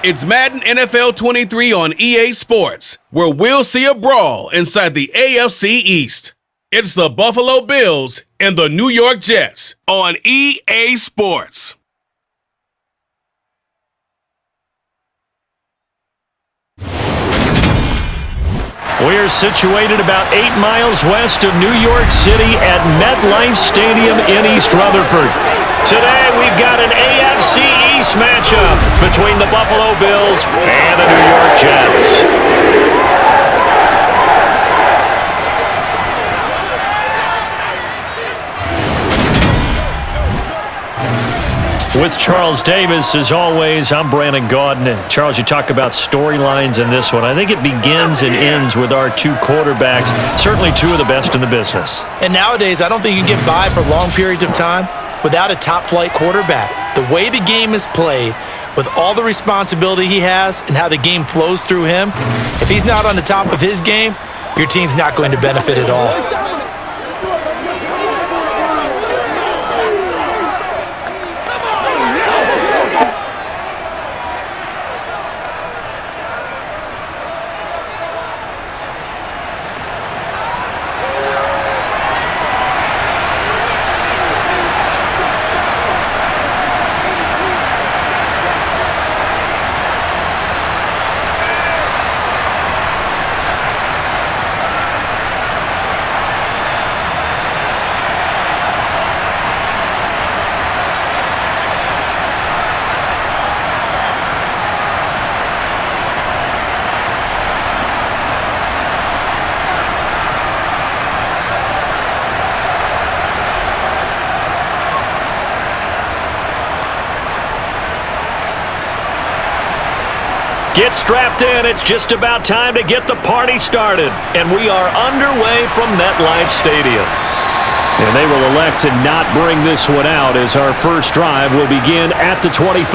It's Madden NFL 23 on EA Sports, where we'll see a brawl inside the AFC East. It's the Buffalo Bills and the New York Jets on EA Sports. We're situated about 8 miles west of New York City at MetLife Stadium in East Rutherford. Today, we've got an AFC East matchup between the Buffalo Bills and the New York Jets. With Charles Davis, as always, I'm Brandon Gaudin. Charles, you talk about storylines in this one. I think it begins and ends with our two quarterbacks, certainly two of the best in the business. And nowadays, I don't think you can get by for long periods of time without a top-flight quarterback. The way the game is played, with all the responsibility he has and how the game flows through him, if he's not on the top of his game, your team's not going to benefit at all. Get strapped in. It's just about time to get the party started. And we are underway from MetLife Stadium. And they will elect to not bring this one out as our first drive will begin at the 25.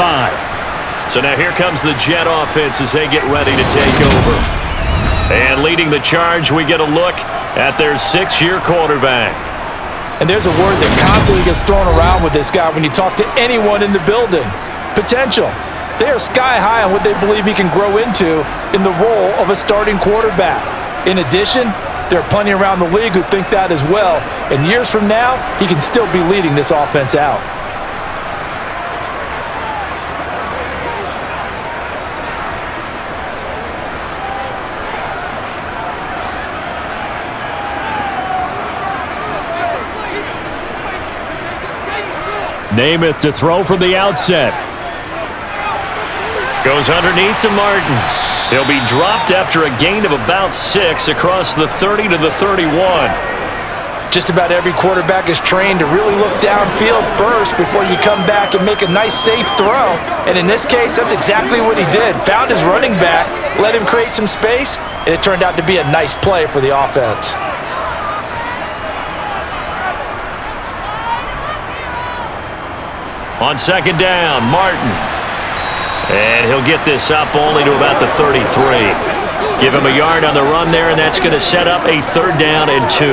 So now here comes the Jet offense as they get ready to take over. And leading the charge, we get a look at their 6-year quarterback. And there's a word that constantly gets thrown around with this guy when you talk to anyone in the building. Potential. They are sky high on what they believe he can grow into in the role of a starting quarterback. In addition, there are plenty around the league who think that as well. And years from now, he can still be leading this offense out. Namath to throw from the outset. Goes underneath to Martin. He'll be dropped after a gain of about 6 across the 30 to the 31. Just about every quarterback is trained to really look downfield first before you come back and make a nice, safe throw. And in this case, that's exactly what he did. Found his running back, let him create some space, and it turned out to be a nice play for the offense. On second down, Martin. And he'll get this up only to about the 33. Give him a yard on the run there, and that's going to set up a 3rd down and 2.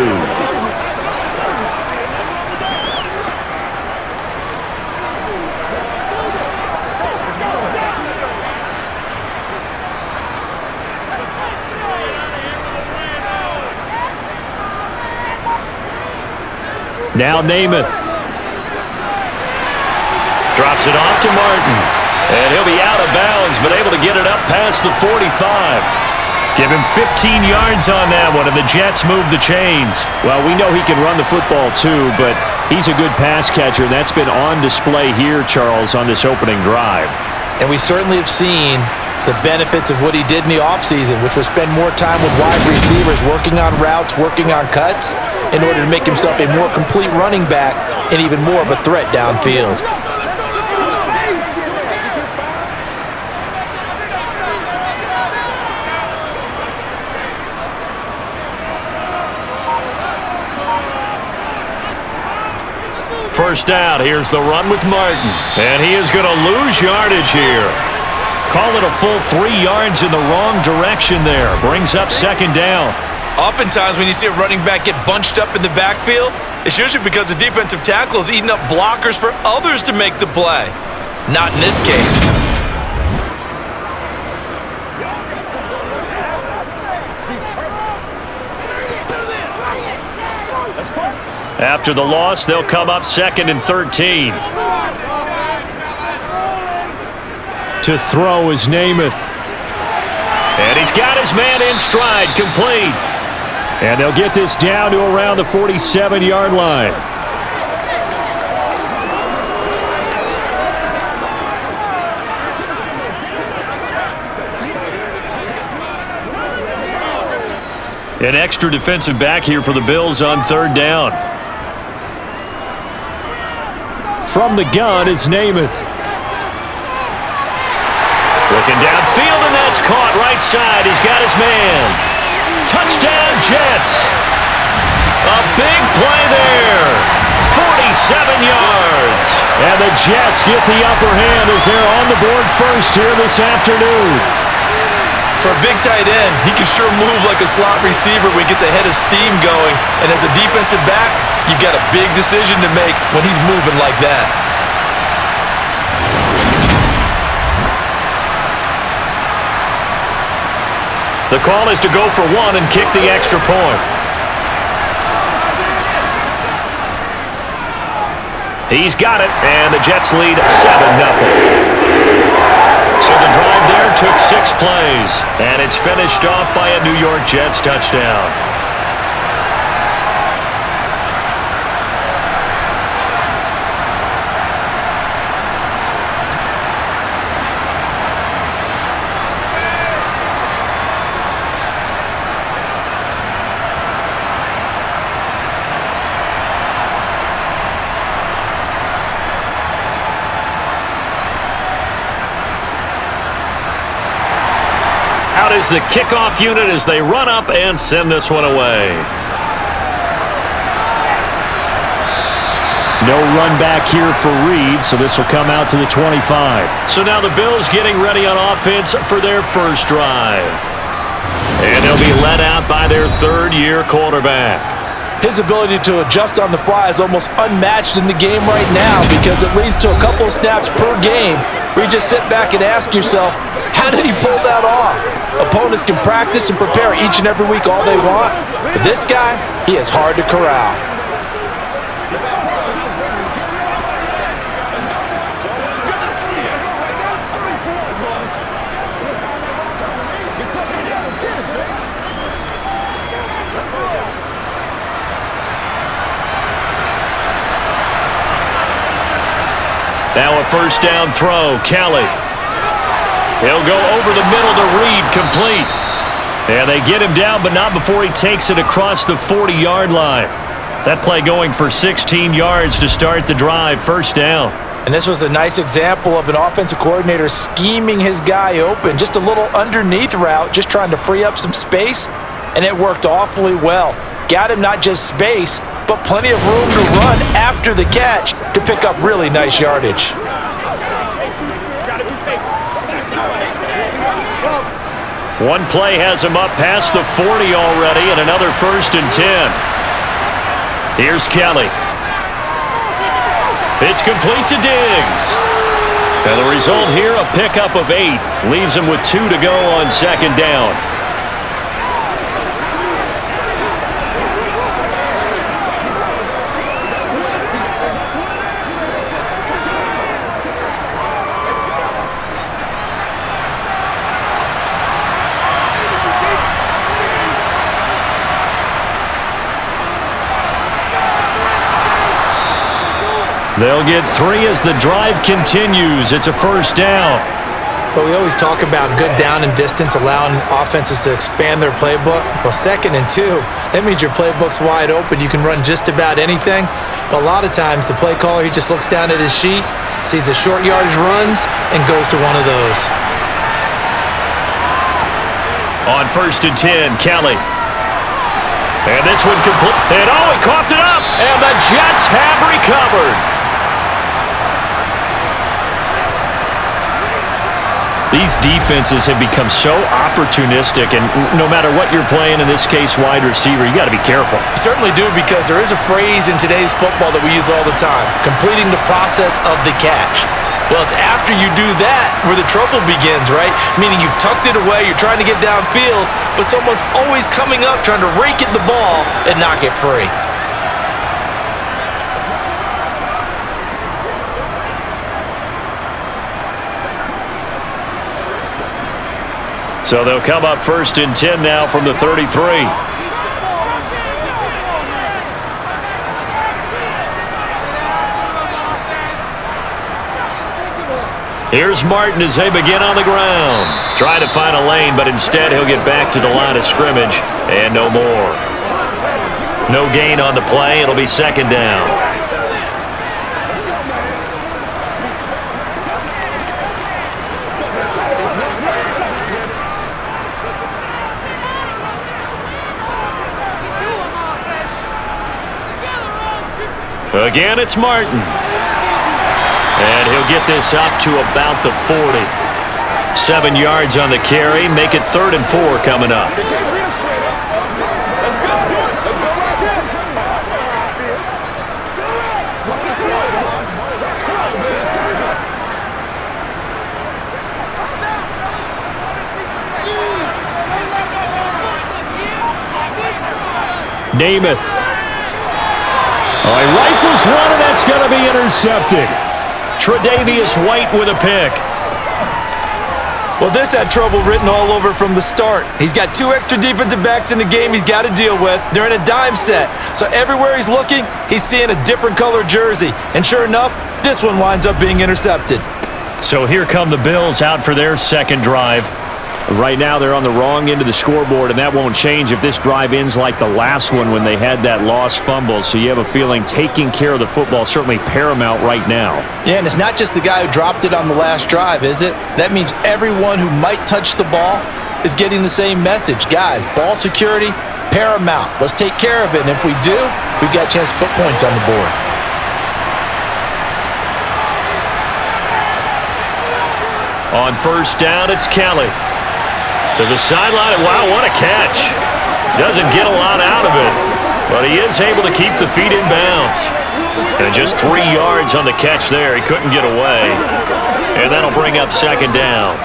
Now Namath. Drops it off to Martin. And he'll be out of bounds, but able to get it up past the 45. Give him 15 yards on that one, and the Jets move the chains. Well, we know he can run the football too, but he's a good pass catcher. That's been on display here, Charles, on this opening drive. And we certainly have seen the benefits of what he did in the offseason, which was spend more time with wide receivers, working on routes, working on cuts, in order to make himself a more complete running back and even more of a threat downfield. First down, here's the run with Martin. And he is going to lose yardage here. Call it a full 3 yards in the wrong direction there. Brings up second down. Oftentimes when you see a running back get bunched up in the backfield, it's usually because the defensive tackle is eating up blockers for others to make the play. Not in this case. After the loss, they'll come up 2nd and 13. To throw is Namath. And he's got his man in stride, complete. And they'll get this down to around the 47-yard line. An extra defensive back here for the Bills on 3rd down. From the gun is Namath. Looking downfield, and that's caught right side. He's got his man. Touchdown, Jets. A big play there. 47 yards. And the Jets get the upper hand as they're on the board first here this afternoon. For a big tight end, he can sure move like a slot receiver when he gets a head of steam going. And as a defensive back, you've got a big decision to make when he's moving like that. The call is to go for 1 and kick the extra point. He's got it, and the Jets lead 7-0. So the drive there took 6 plays, and it's finished off by a New York Jets touchdown. Out is the kickoff unit as they run up and send this one away. No run back here for Reed, so this will come out to the 25. So now the Bills getting ready on offense for their first drive. And they'll be led out by their 3rd-year quarterback. His ability to adjust on the fly is almost unmatched in the game right now because it leads to a couple of snaps per game where you just sit back and ask yourself, how did he pull that off? Opponents can practice and prepare each and every week all they want, but this guy, he is hard to corral. Now a first down throw, Kelly. He'll go over the middle to Reed, complete. And they get him down, but not before he takes it across the 40-yard line. That play going for 16 yards to start the drive, first down. And this was a nice example of an offensive coordinator scheming his guy open. Just a little underneath route, just trying to free up some space, and it worked awfully well. Got him not just space, but plenty of room to run after the catch to pick up really nice yardage. One play has him up past the 40 already, and another 1st and 10. Here's Kelly. It's complete to Diggs. And the result here, a pickup of 8. Leaves him with 2 to go on 2nd down. They'll get 3 as the drive continues. It's a first down. But we always talk about good down and distance, allowing offenses to expand their playbook. Well, 2nd and 2, that means your playbook's wide open. You can run just about anything. But a lot of times, the play caller, he just looks down at his sheet, sees the short yardage runs, and goes to one of those. On 1st and 10, Kelly. And this one complete. And he coughed it up. And the Jets have recovered. These defenses have become so opportunistic, and no matter what you're playing, in this case wide receiver, you got to be careful. You certainly do, because there is a phrase in today's football that we use all the time, completing the process of the catch. Well, it's after you do that where the trouble begins, right? Meaning you've tucked it away, you're trying to get downfield, but someone's always coming up trying to rake at the ball and knock it free. So they'll come up 1st and 10 now from the 33. Here's Martin as they begin on the ground. Trying to find a lane, but instead he'll get back to the line of scrimmage and no more. No gain on the play. It'll be 2nd down. Again, it's Martin. And he'll get this up to about the 40. 7 yards on the carry. Make it 3rd and 4 coming up. Namath. Oh, he rifles one, and that's going to be intercepted. Tre'Davious White with a pick. Well, this had trouble written all over from the start. He's got 2 extra defensive backs in the game he's got to deal with. They're in a dime set. So everywhere he's looking, he's seeing a different color jersey. And sure enough, this one winds up being intercepted. So here come the Bills out for their 2nd drive. Right now they're on the wrong end of the scoreboard, and that won't change if this drive ends like the last one when they had that lost fumble. So you have a feeling taking care of the football is certainly paramount right now. Yeah, and it's not just the guy who dropped it on the last drive, is it? That means everyone who might touch the ball is getting the same message. Guys, ball security, paramount. Let's take care of it, and if we do, we've got a chance to put points on the board. On 1st down, it's Kelly. To the sideline. Wow, what a catch. Doesn't get a lot out of it, but he is able to keep the feet in bounds. And just 3 yards on the catch there. He couldn't get away. And that'll bring up 2nd down.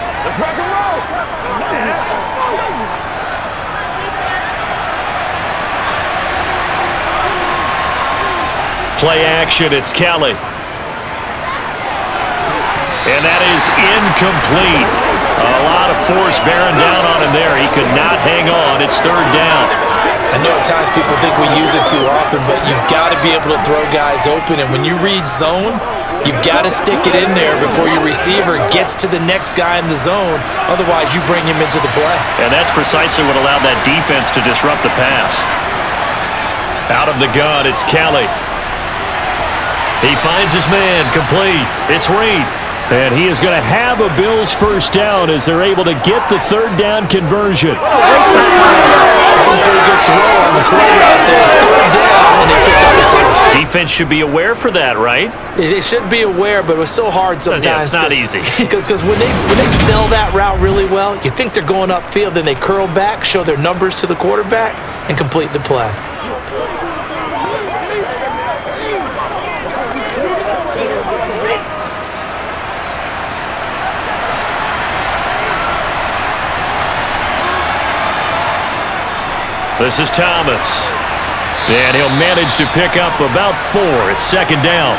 Play action, it's Kelly. And that is incomplete. A lot of force bearing down on him there. He could not hang on. It's 3rd down. I know at times people think we use it too often, but you've got to be able to throw guys open. And when you read zone, you've got to stick it in there before your receiver gets to the next guy in the zone. Otherwise, you bring him into the play. And that's precisely what allowed that defense to disrupt the pass. Out of the gun, it's Kelly. He finds his man, complete. It's Reed. And he is going to have a Bills 1st down as they're able to get the 3rd down conversion. That was a pretty good throw on the corner out there. 3rd down, and they picked up the 1st. Defense should be aware for that, right? They should be aware, but it was so hard sometimes. Yeah, it's not easy. Because when they sell that route really well, you think they're going upfield, then they curl back, show their numbers to the quarterback, and complete the play. This is Thomas. And he'll manage to pick up about 4. It's 2nd down.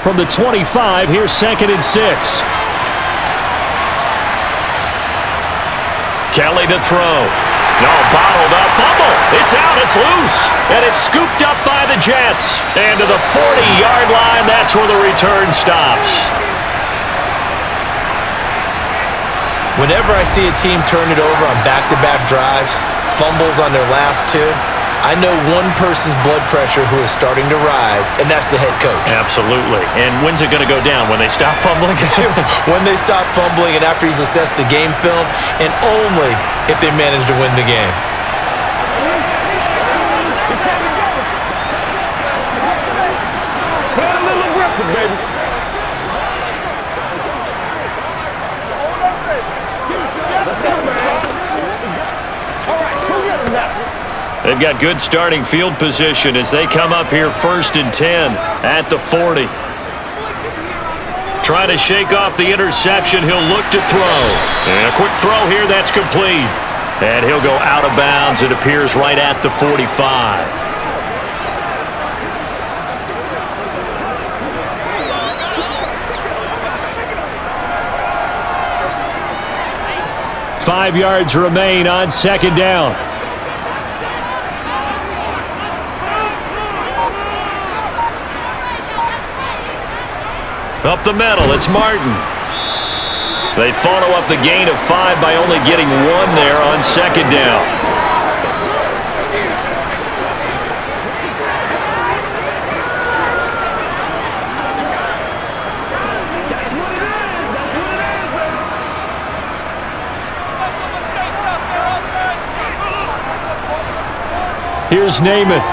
From the 25, here's 2nd and 6. Kelly to throw. No, bottled up, fumble. It's out, it's loose. And it's scooped up by the Jets. And to the 40-yard line, that's where the return stops. Whenever I see a team turn it over on back-to-back drives, fumbles on their last 2, I know one person's blood pressure who is starting to rise, and that's the head coach. Absolutely. And when's it going to go down? When they stop fumbling? When they stop fumbling and after he's assessed the game film, and only if they manage to win the game. Play a little aggressive, baby. Let's go, man. All right, go get him now. They've got good starting field position as they come up here 1st and 10 at the 40. Trying to shake off the interception. He'll look to throw. And a quick throw here. That's complete. And he'll go out of bounds. It appears right at the 45. Five yards remain on second down. Up the middle, it's Martin. They follow up the gain of 5 by only getting 1 there on second down. Here's Namath.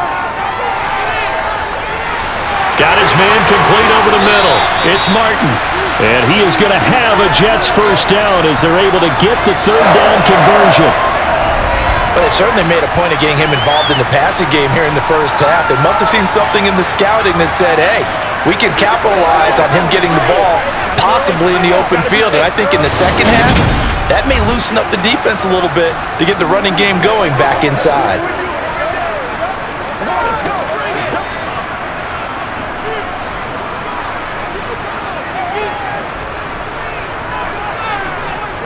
Got his man complete over the middle. It's Martin. And he is going to have a Jets first down as they're able to get the third down conversion. But it certainly made a point of getting him involved in the passing game here in the first half. They must have seen something in the scouting that said, hey, we can capitalize on him getting the ball possibly in the open field. And I think in the second half, that may loosen up the defense a little bit to get the running game going back inside.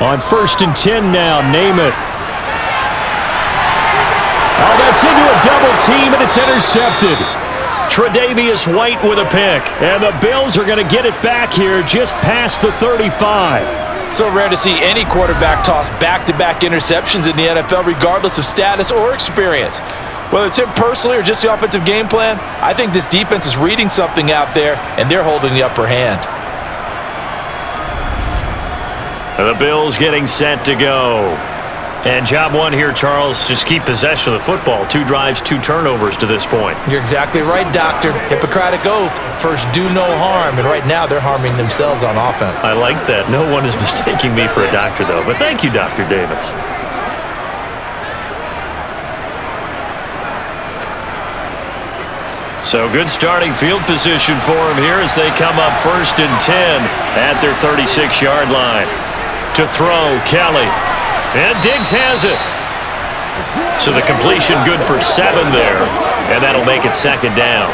On 1st and 10 now, Namath. Oh, that's into a double team, and it's intercepted. Tre'Davious White with a pick. And the Bills are going to get it back here just past the 35. So rare to see any quarterback toss back-to-back interceptions in the NFL, regardless of status or experience. Whether it's him personally or just the offensive game plan, I think this defense is reading something out there, and they're holding the upper hand. The Bills getting set to go. And job one here, Charles, just keep possession of the football. 2 drives, 2 turnovers to this point. You're exactly right, Doctor. Hippocratic oath. First, do no harm. And right now, they're harming themselves on offense. I like that. No one is mistaking me for a doctor, though. But thank you, Dr. Davis. So good starting field position for him here as they come up 1st and 10 at their 36-yard line. To throw, Kelly. And Diggs has it. So the completion good for 7 there. And that'll make it second down.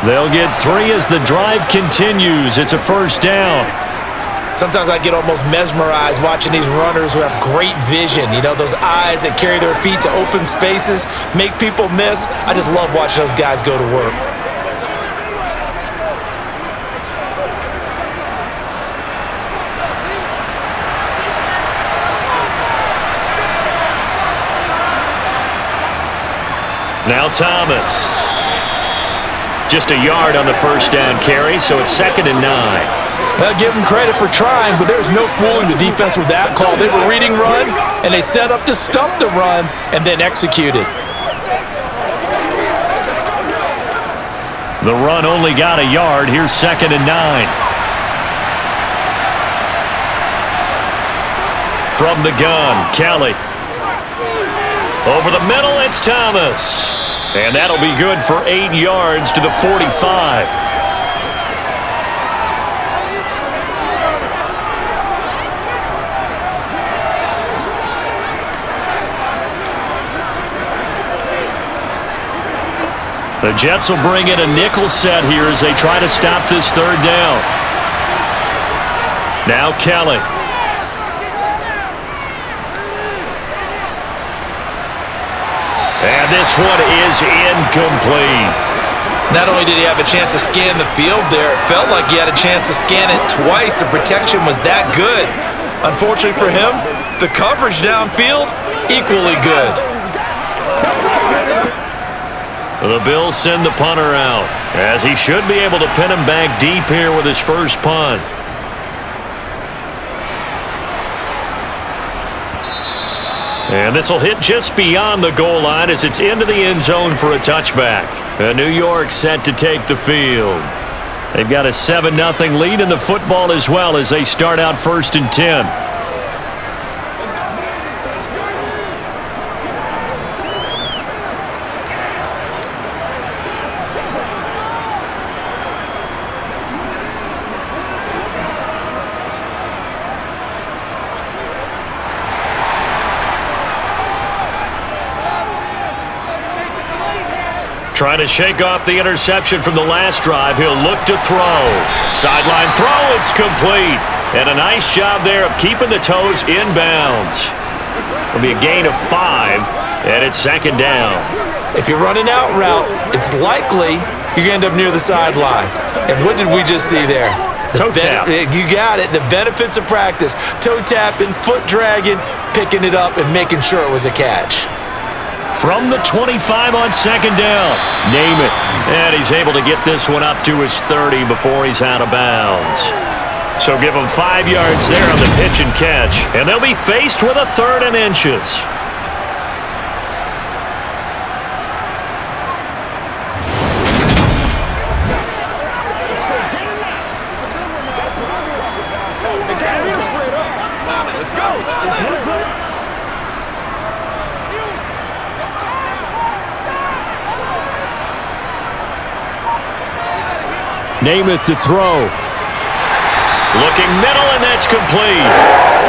They'll get 3 as the drive continues. It's a first down. Sometimes I get almost mesmerized watching these runners who have great vision. You know, those eyes that carry their feet to open spaces, make people miss. I just love watching those guys go to work. Now Thomas. Just a yard on the first down carry, so it's 2nd and 9. Well, give them credit for trying, but there's no fooling the defense with that call. They were reading run, and they set up to stuff the run and then executed. The run only got a yard. Here's 2nd and 9. From the gun, Kelly. Over the middle, it's Thomas. And that'll be good for 8 yards to the 45. The Jets will bring in a nickel set here as they try to stop this third down. Now Kelly. And this one is incomplete. Not only did he have a chance to scan the field there, it felt like he had a chance to scan it twice. The protection was that good. Unfortunately for him, the coverage downfield, equally good. The Bills send the punter out, as he should be able to pin him back deep here with his first punt. And this will hit just beyond the goal line as it's into the end zone for a touchback. New York set to take the field. They've got a 7-0 lead in the football as well as they start out 1st and 10. Trying to shake off the interception from the last drive. He'll look to throw. Sideline throw, it's complete. And a nice job there of keeping the toes in bounds. It'll be a gain of 5, and it's 2nd down. If you're running out route, it's likely you're going to end up near the sideline. And what did we just see there? Toe tap. You got it. The benefits of practice. Toe tapping, foot dragging, picking it up, and making sure it was a catch. From the 25 on 2nd down, Namath. And he's able to get this one up to his 30 before he's out of bounds. So give him 5 yards there on the pitch and catch. And they'll be faced with a 3rd and inches. Namath to throw. Looking middle, and that's complete.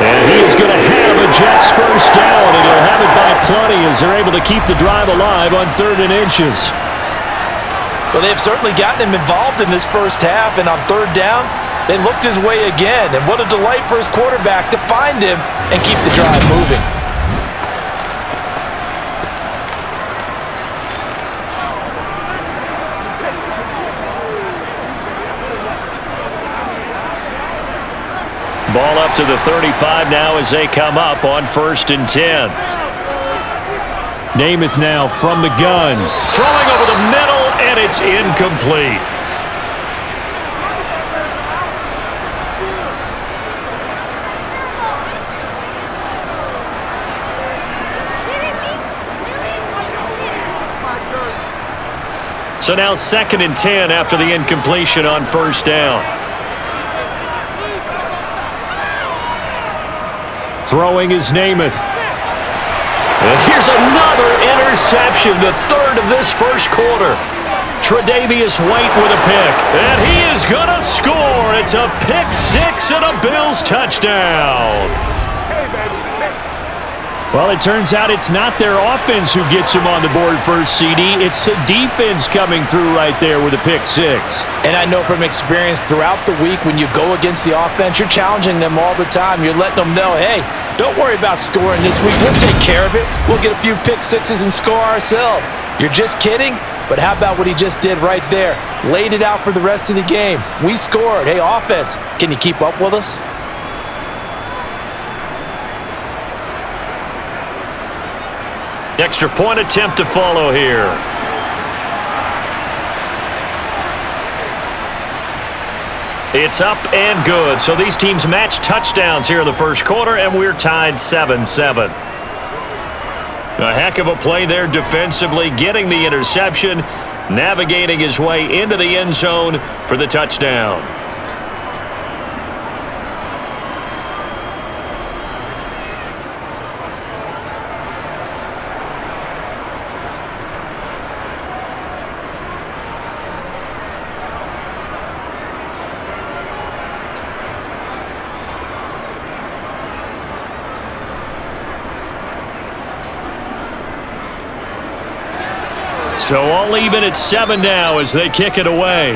And he is going to have a Jets first down, and he'll have it by plenty as they're able to keep the drive alive on 3rd and inches. Well, they've certainly gotten him involved in this first half, and on 3rd down, they looked his way again. And what a delight for his quarterback to find him and keep the drive moving. Ball up to the 35 now as they come up on 1st and 10. Namath now from the gun. Throwing over the middle, and it's incomplete. So now 2nd and 10 after the incompletion on 1st down. Throwing is Namath. And here's another interception, the 3rd of this first quarter. Tre'Davious White with a pick, and he is going to score. It's a pick-6 and a Bills touchdown. Well, it turns out it's not their offense who gets him on the board first, CD. It's the defense coming through right there with a pick-6. And I know from experience throughout the week when you go against the offense, you're challenging them all the time. You're letting them know, hey, don't worry about scoring this week. We'll take care of it. We'll get a few pick-6s and score ourselves. You're just kidding? But how about what he just did right there? Laid it out for the rest of the game. We scored. Hey, offense, can you keep up with us? Extra point attempt to follow here. It's up and good. So these teams match touchdowns here in the first quarter, and we're tied 7-7. A heck of a play there defensively, getting the interception, navigating his way into the end zone for the touchdown. So all even at 7 now as they kick it away.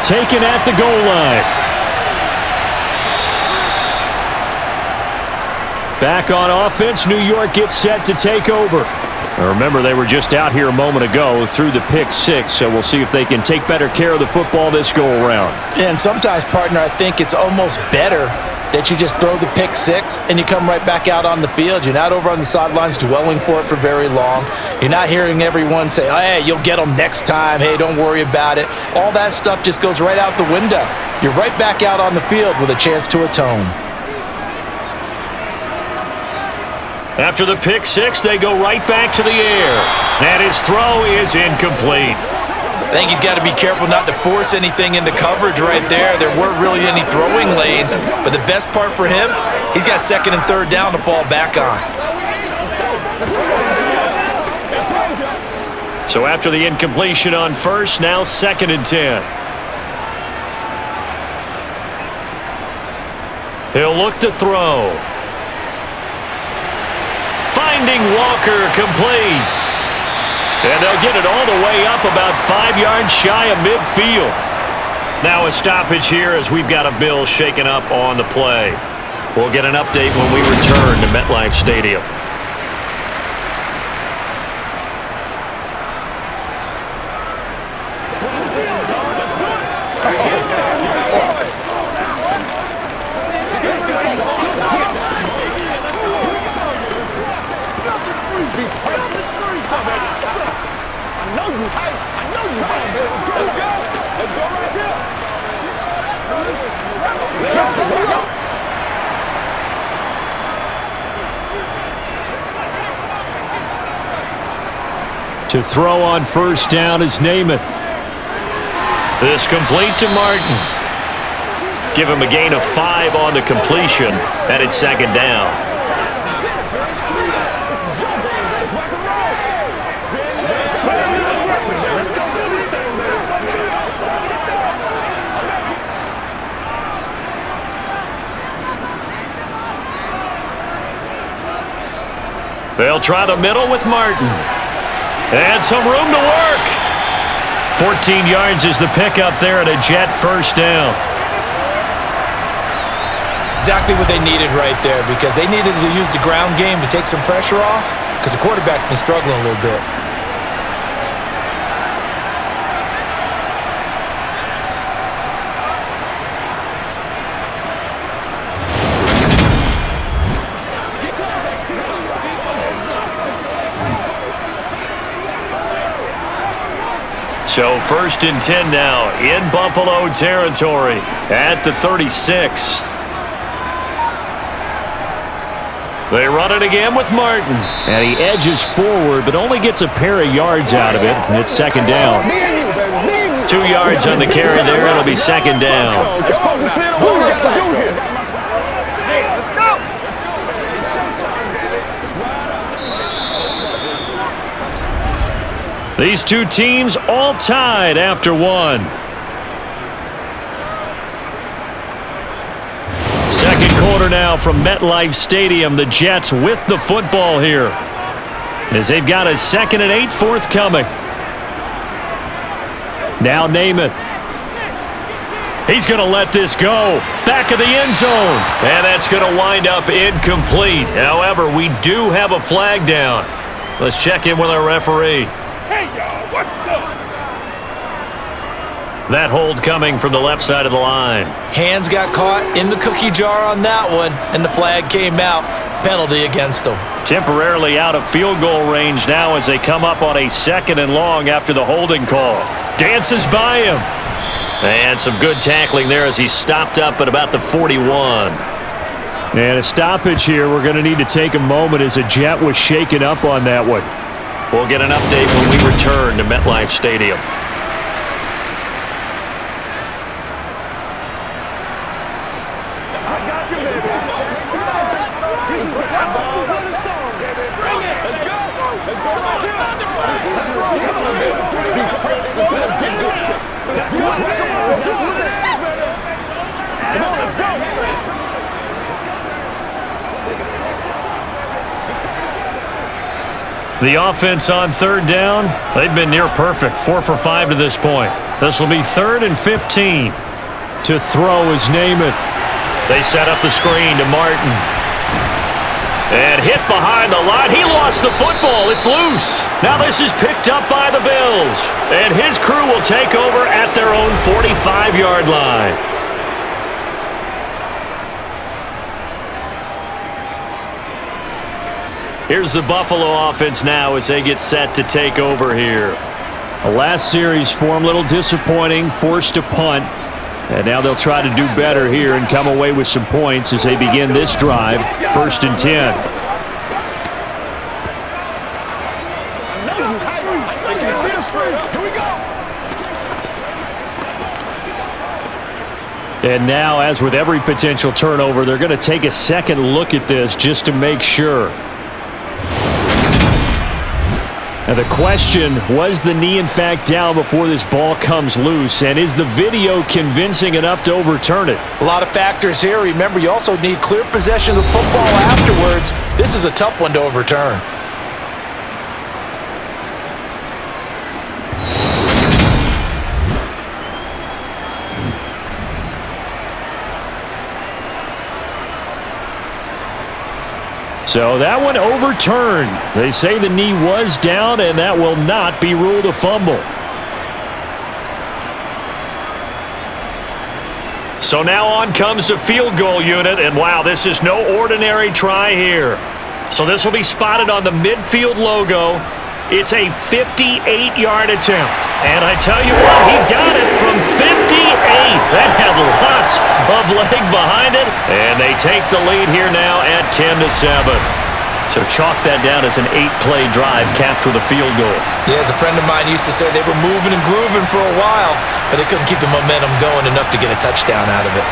Taken at the goal line. Back on offense, New York gets set to take over. Now remember, they were just out here a moment ago through the pick-6, so we'll see if they can take better care of the football this go-around. And sometimes, partner, I think it's almost better that you just throw the pick-6 and you come right back out on the field. You're not over on the sidelines dwelling for it for very long. You're not hearing everyone say, oh, hey, you'll get them next time. Hey, don't worry about it. All that stuff just goes right out the window. You're right back out on the field with a chance to atone. After the pick-6, they go right back to the air. And his throw is incomplete. I think he's got to be careful not to force anything into coverage right there. There weren't really any throwing lanes, but the best part for him, he's got second and third down to fall back on. So after the incompletion on first, now 2nd and 10. He'll look to throw. Finding Walker, complete. And they'll get it all the way up about 5 yards shy of midfield. Now a stoppage here as we've got a Bill shaken up on the play. We'll get an update when we return to MetLife Stadium. To throw on first down is Namath. This complete to Martin. Give him a gain of 5 on the completion, and it's 2nd down. They'll try the middle with Martin. And some room to work. 14 yards is the pickup there at a Jet first down. Exactly what they needed right there, because they needed to use the ground game to take some pressure off, because the quarterback's been struggling a little bit. So 1st and 10 now in Buffalo territory at the 36. They run it again with Martin. And he edges forward, but only gets a pair of yards out of it. And it's 2nd down. 2 yards on the carry there. It'll be 2nd down. Let's focus in on what we got to do here. Let's go. These two teams all tied after one. Second quarter now from MetLife Stadium. The Jets with the football here, as they've got a 2nd and 8 forthcoming. Now Namath. He's going to let this go. Back of the end zone. And that's going to wind up incomplete. However, we do have a flag down. Let's check in with our referee. Hey, y'all, what's up? That hold coming from the left side of the line. Hands got caught in the cookie jar on that one, and the flag came out. Penalty against them. Temporarily out of field goal range now as they come up on a 2nd and long after the holding call. Dances by him. And some good tackling there as he stopped up at about the 41. And a stoppage here. We're going to need to take a moment as a Jet was shaken up on that one. We'll get an update when we return to MetLife Stadium. I got you, baby. Let's go. Let's go. Let's go right here. Let's roll. Come on, baby. Let's go. Let's go. Let's do it. Let's do it. Come on, let's go. The offense on 3rd down, they've been near perfect. 4 for 5 to this point. This will be 3rd and 15. To throw is Namath. They set up the screen to Martin. And hit behind the line. He lost the football. It's loose. Now this is picked up by the Bills. And his crew will take over at their own 45-yard line. Here's the Buffalo offense now as they get set to take over here. The last series for them, a little disappointing, forced to punt. And now they'll try to do better here and come away with some points as they begin this drive. 1st and 10. Here we go. And now, as with every potential turnover, they're going to take a second look at this just to make sure. Now the question, was the knee in fact down before this ball comes loose? And is the video convincing enough to overturn it? A lot of factors here. Remember, you also need clear possession of the football afterwards. This is a tough one to overturn. So that one overturned. They say the knee was down, and that will not be ruled a fumble. So now on comes the field goal unit, and wow, this is no ordinary try here. So this will be spotted on the midfield logo. It's a 58-yard attempt. And I tell you what, he got it from 58. That had lots of leg behind it. And they take the lead here now at 10-7. So chalk that down as an 8-play drive capped with a field goal. Yeah, as a friend of mine used to say, they were moving and grooving for a while, but they couldn't keep the momentum going enough to get a touchdown out of it.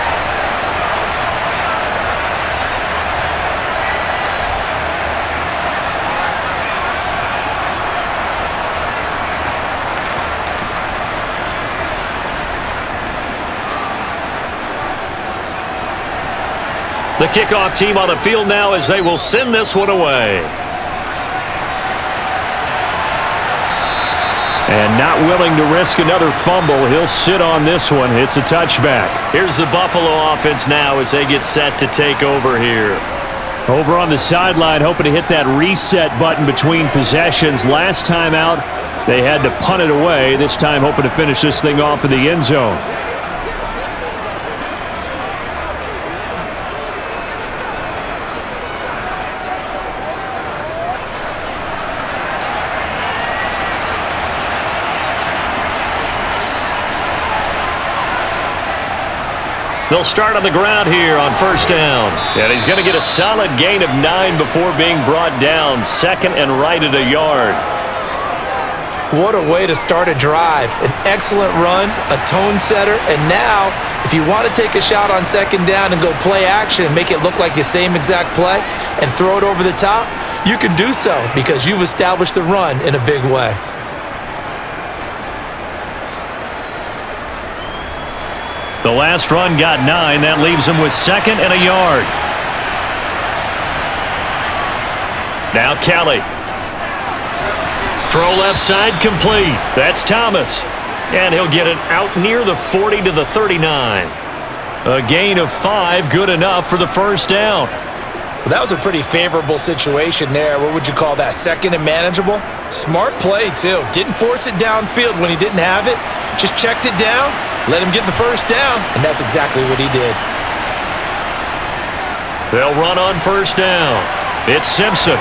The kickoff team on the field now as they will send this one away. And not willing to risk another fumble, he'll sit on this one. It's a touchback. Here's the Buffalo offense now as they get set to take over here. Over on the sideline, hoping to hit that reset button between possessions. Last time out, they had to punt it away. This time hoping to finish this thing off in the end zone. They'll start on the ground here on first down. And he's going to get a solid gain of 9 before being brought down. Second and right at a yard. What a way to start a drive. An excellent run, a tone setter, and now, if you want to take a shot on second down and go play action and make it look like the same exact play and throw it over the top, you can do so because you've established the run in a big way. The last run got 9. That leaves him with second and a yard. Now Kelly. Throw left side complete. That's Thomas. And he'll get it out near the 40 to the 39. A gain of 5, good enough for the first down. Well, that was a pretty favorable situation there. What would you call that? Second and manageable? Smart play, too. Didn't force it downfield when he didn't have it. Just checked it down, let him get the first down, and that's exactly what he did. They'll run on first down. It's Simpson.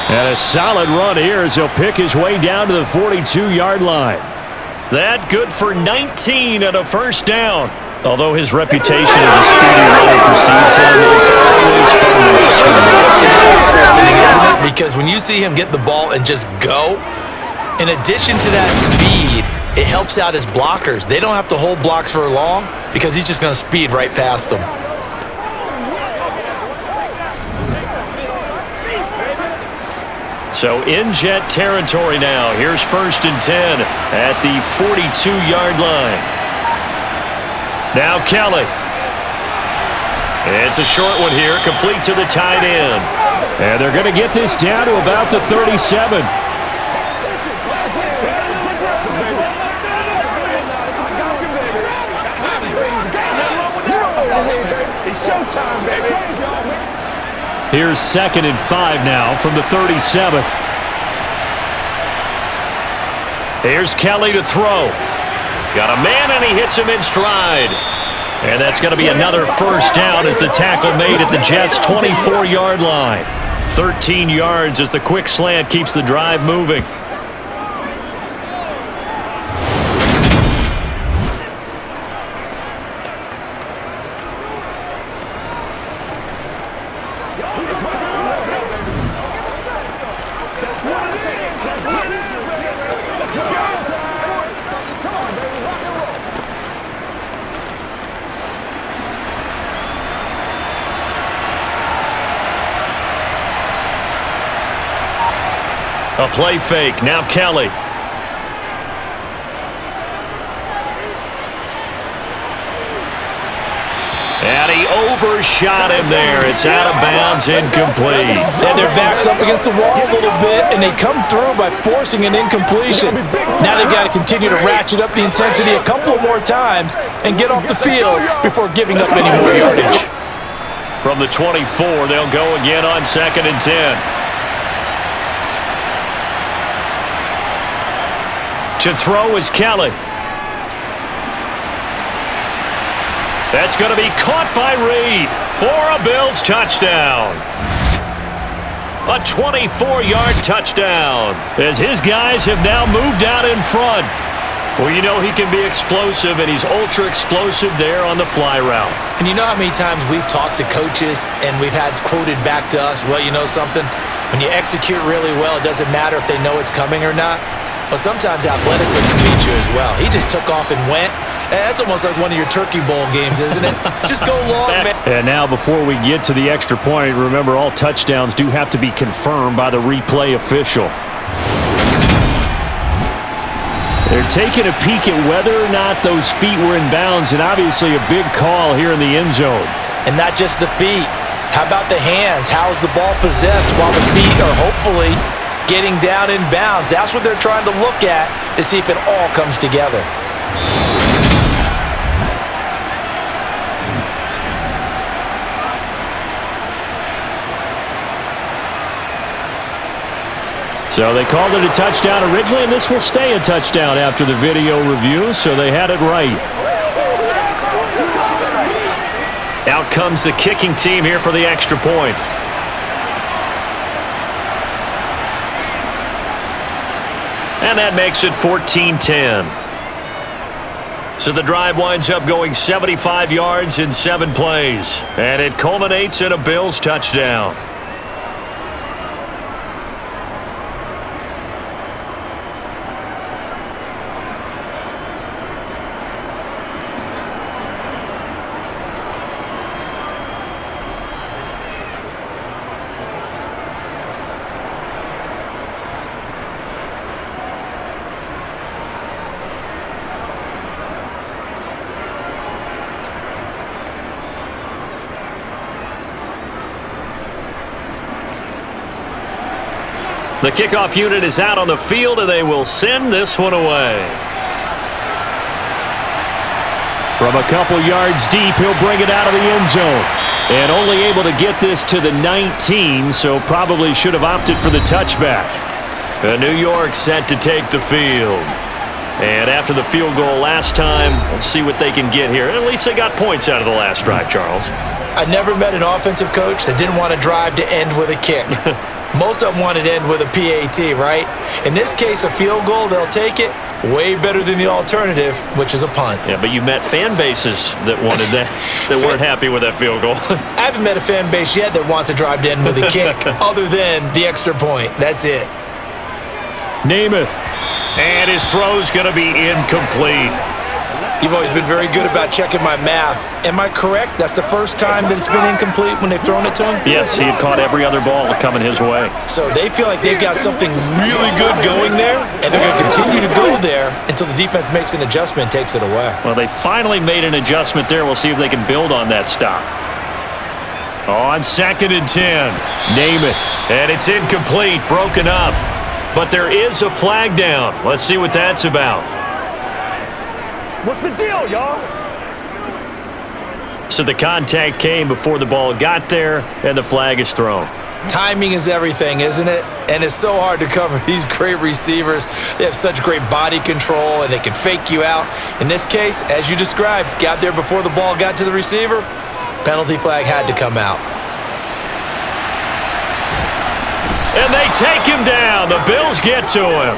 And a solid run here as he'll pick his way down to the 42-yard line. That good for 19 and a first down. Although his reputation as a speedy runner precedes him, it's always fun to watch him. Isn't it? Because when you see him get the ball and just go, in addition to that speed, it helps out his blockers. They don't have to hold blocks for long because he's just going to speed right past them. So in jet territory now. Here's first and 10 at the 42-yard line. Now Kelly. It's a short one here, complete to the tight end. And they're going to get this down to about the 37. It's showtime, baby. Here's second and 5 now from the 37. Here's Kelly to throw. Got a man, and he hits him in stride. And that's going to be another first down as the tackle made at the Jets' 24-yard line. 13 yards as the quick slant keeps the drive moving. A play fake. Now Kelly. And he overshot him there. It's out of bounds, incomplete. And their back's up against the wall a little bit, and they come through by forcing an incompletion. Now they've got to continue to ratchet up the intensity a couple more times and get off the field before giving up any more yardage. From the 24, they'll go again on 2nd and 10. To throw is Kelly. That's going to be caught by Reed for a Bills touchdown. A 24-yard touchdown as his guys have now moved out in front. Well, you know he can be explosive, and he's ultra-explosive there on the fly route. And you know how many times we've talked to coaches and we've had quoted back to us, well, you know something? When you execute really well, it doesn't matter if they know it's coming or not. Well, sometimes athleticism beats you as well. He just took off and went. That's almost like one of your Turkey Bowl games, isn't it? Just go long, man. And now before we get to the extra point, remember all touchdowns do have to be confirmed by the replay official. They're taking a peek at whether or not those feet were in bounds, and obviously a big call here in the end zone. And not just the feet. How about the hands? How's the ball possessed while the feet are hopefully getting down in bounds? That's what they're trying to look at to see if it all comes together. So they called it a touchdown originally, and this will stay a touchdown after the video review, so they had it right. Out comes the kicking team here for the extra point. And that makes it 14-10. So the drive winds up going 75 yards in 7 plays. And it culminates in a Bills touchdown. The kickoff unit is out on the field, and they will send this one away. From a couple yards deep, he'll bring it out of the end zone. And only able to get this to the 19, so probably should have opted for the touchback. New York set to take the field. And after the field goal last time, we'll see what they can get here. At least they got points out of the last drive, Charles. I never met an offensive coach that didn't want to drive to end with a kick. Most of them wanted to end with a PAT, right? In this case, a field goal, they'll take it. Way better than the alternative, which is a punt. Yeah, but you met fan bases that wanted that, that weren't happy with that field goal. I haven't met a fan base yet that wants to drive to end with a kick, other than the extra point. That's it. Namath. And his throw's going to be incomplete. You've always been very good about checking my math. Am I correct? That's the first time that it's been incomplete when they've thrown it to him? Yes, he had caught every other ball coming his way. So they feel like they've got something really good going there, and they're going to continue to go there until the defense makes an adjustment and takes it away. Well, they finally made an adjustment there. We'll see if they can build on that stop. On 2nd and 10, Namath. And it's incomplete, broken up. But there is a flag down. Let's see what that's about. What's the deal, y'all? So the contact came before the ball got there, and the flag is thrown. Timing is everything, isn't it? And it's so hard to cover these great receivers. They have such great body control, and they can fake you out. In this case, as you described, got there before the ball got to the receiver. Penalty flag had to come out. And they take him down. The Bills get to him.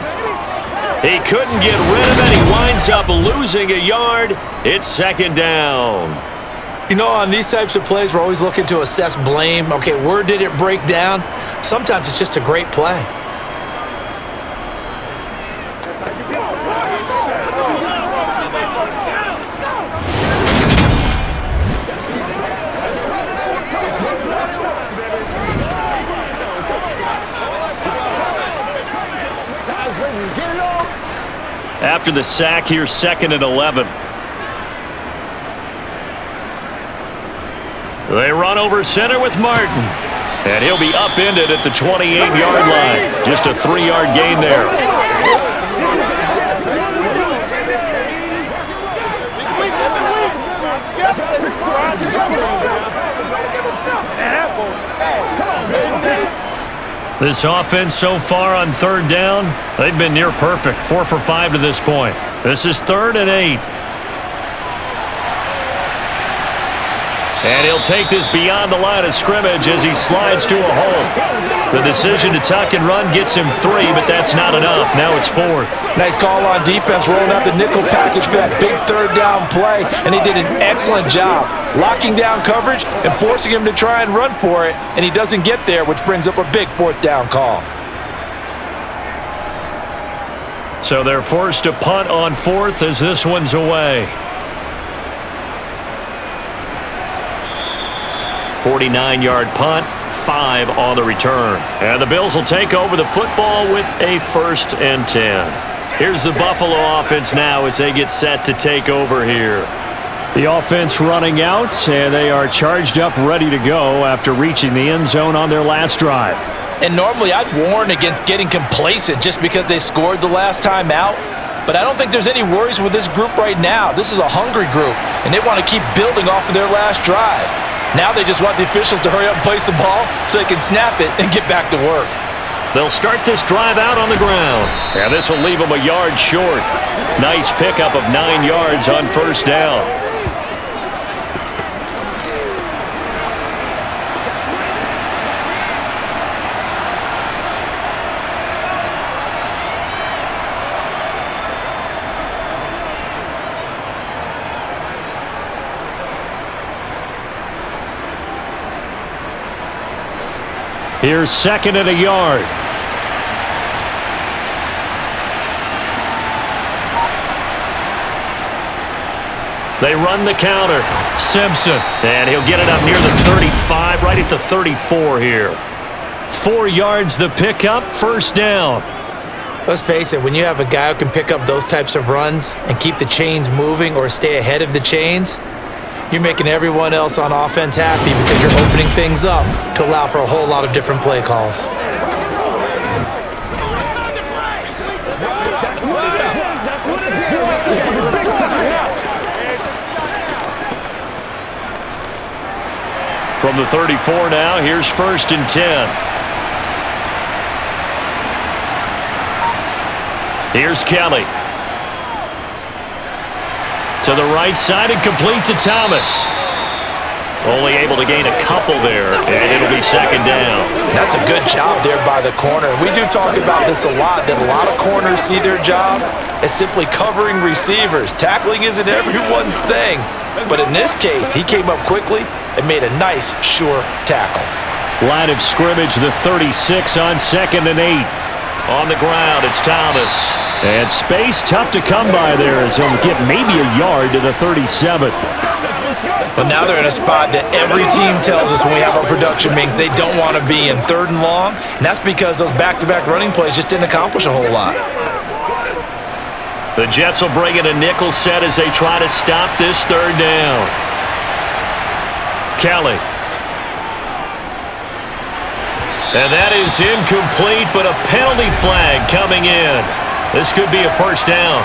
He couldn't get rid of it. He winds up losing a yard. It's 2nd down. You know, on these types of plays, we're always looking to assess blame. Okay, where did it break down? Sometimes it's just a great play. After the sack, here's 2nd and 11. They run over center with Martin. And he'll be upended at the 28-yard line. Just a 3-yard gain there. This offense so far on 3rd down, they've been near perfect. 4 for 5 to this point. This is 3rd and 8. And he'll take this beyond the line of scrimmage as he slides to a hole. The decision to tuck and run gets him 3, but that's not enough. Now it's 4th. Nice call on defense, rolling out the nickel package for that big 3rd down play, and he did an excellent job locking down coverage and forcing him to try and run for it, and he doesn't get there, which brings up a big 4th down call. So they're forced to punt on 4th as this one's away. 49-yard punt, 5 on the return. And the Bills will take over the football with a 1st and 10. Here's the Buffalo offense now as they get set to take over here. The offense running out, and they are charged up, ready to go after reaching the end zone on their last drive. And normally I'd warn against getting complacent just because they scored the last time out. But I don't think there's any worries with this group right now. This is a hungry group, and they want to keep building off of their last drive. Now they just want the officials to hurry up and place the ball so they can snap it and get back to work. They'll start this drive out on the ground. And this will leave them a yard short. Nice pickup of 9 yards on 1st down. Here's 2nd and a yard. They run the counter. Simpson. And he'll get it up near the 35, right at the 34 here. 4 yards the pickup, 1st down. Let's face it, when you have a guy who can pick up those types of runs and keep the chains moving or stay ahead of the chains, you're making everyone else on offense happy because you're opening things up to allow for a whole lot of different play calls. From the 34 now, here's 1st and 10. Here's Kelly. To the right side and complete to Thomas. Only able to gain a couple there, and it'll be 2nd down. That's a good job there by the corner. We do talk about this a lot, that a lot of corners see their job as simply covering receivers. Tackling isn't everyone's thing. But in this case, he came up quickly and made a nice, sure tackle. Line of scrimmage, the 36 on 2nd and 8. On the ground, it's Thomas. And space tough to come by there as he'll get maybe a yard to the 37. But now they're in a spot that every team tells us when we have our production meetings they don't want to be in, 3rd and long. And that's because those back-to-back running plays just didn't accomplish a whole lot. The Jets will bring in a nickel set as they try to stop this 3rd down. Kelly. And that is incomplete, but a penalty flag coming in. This could be a 1st down.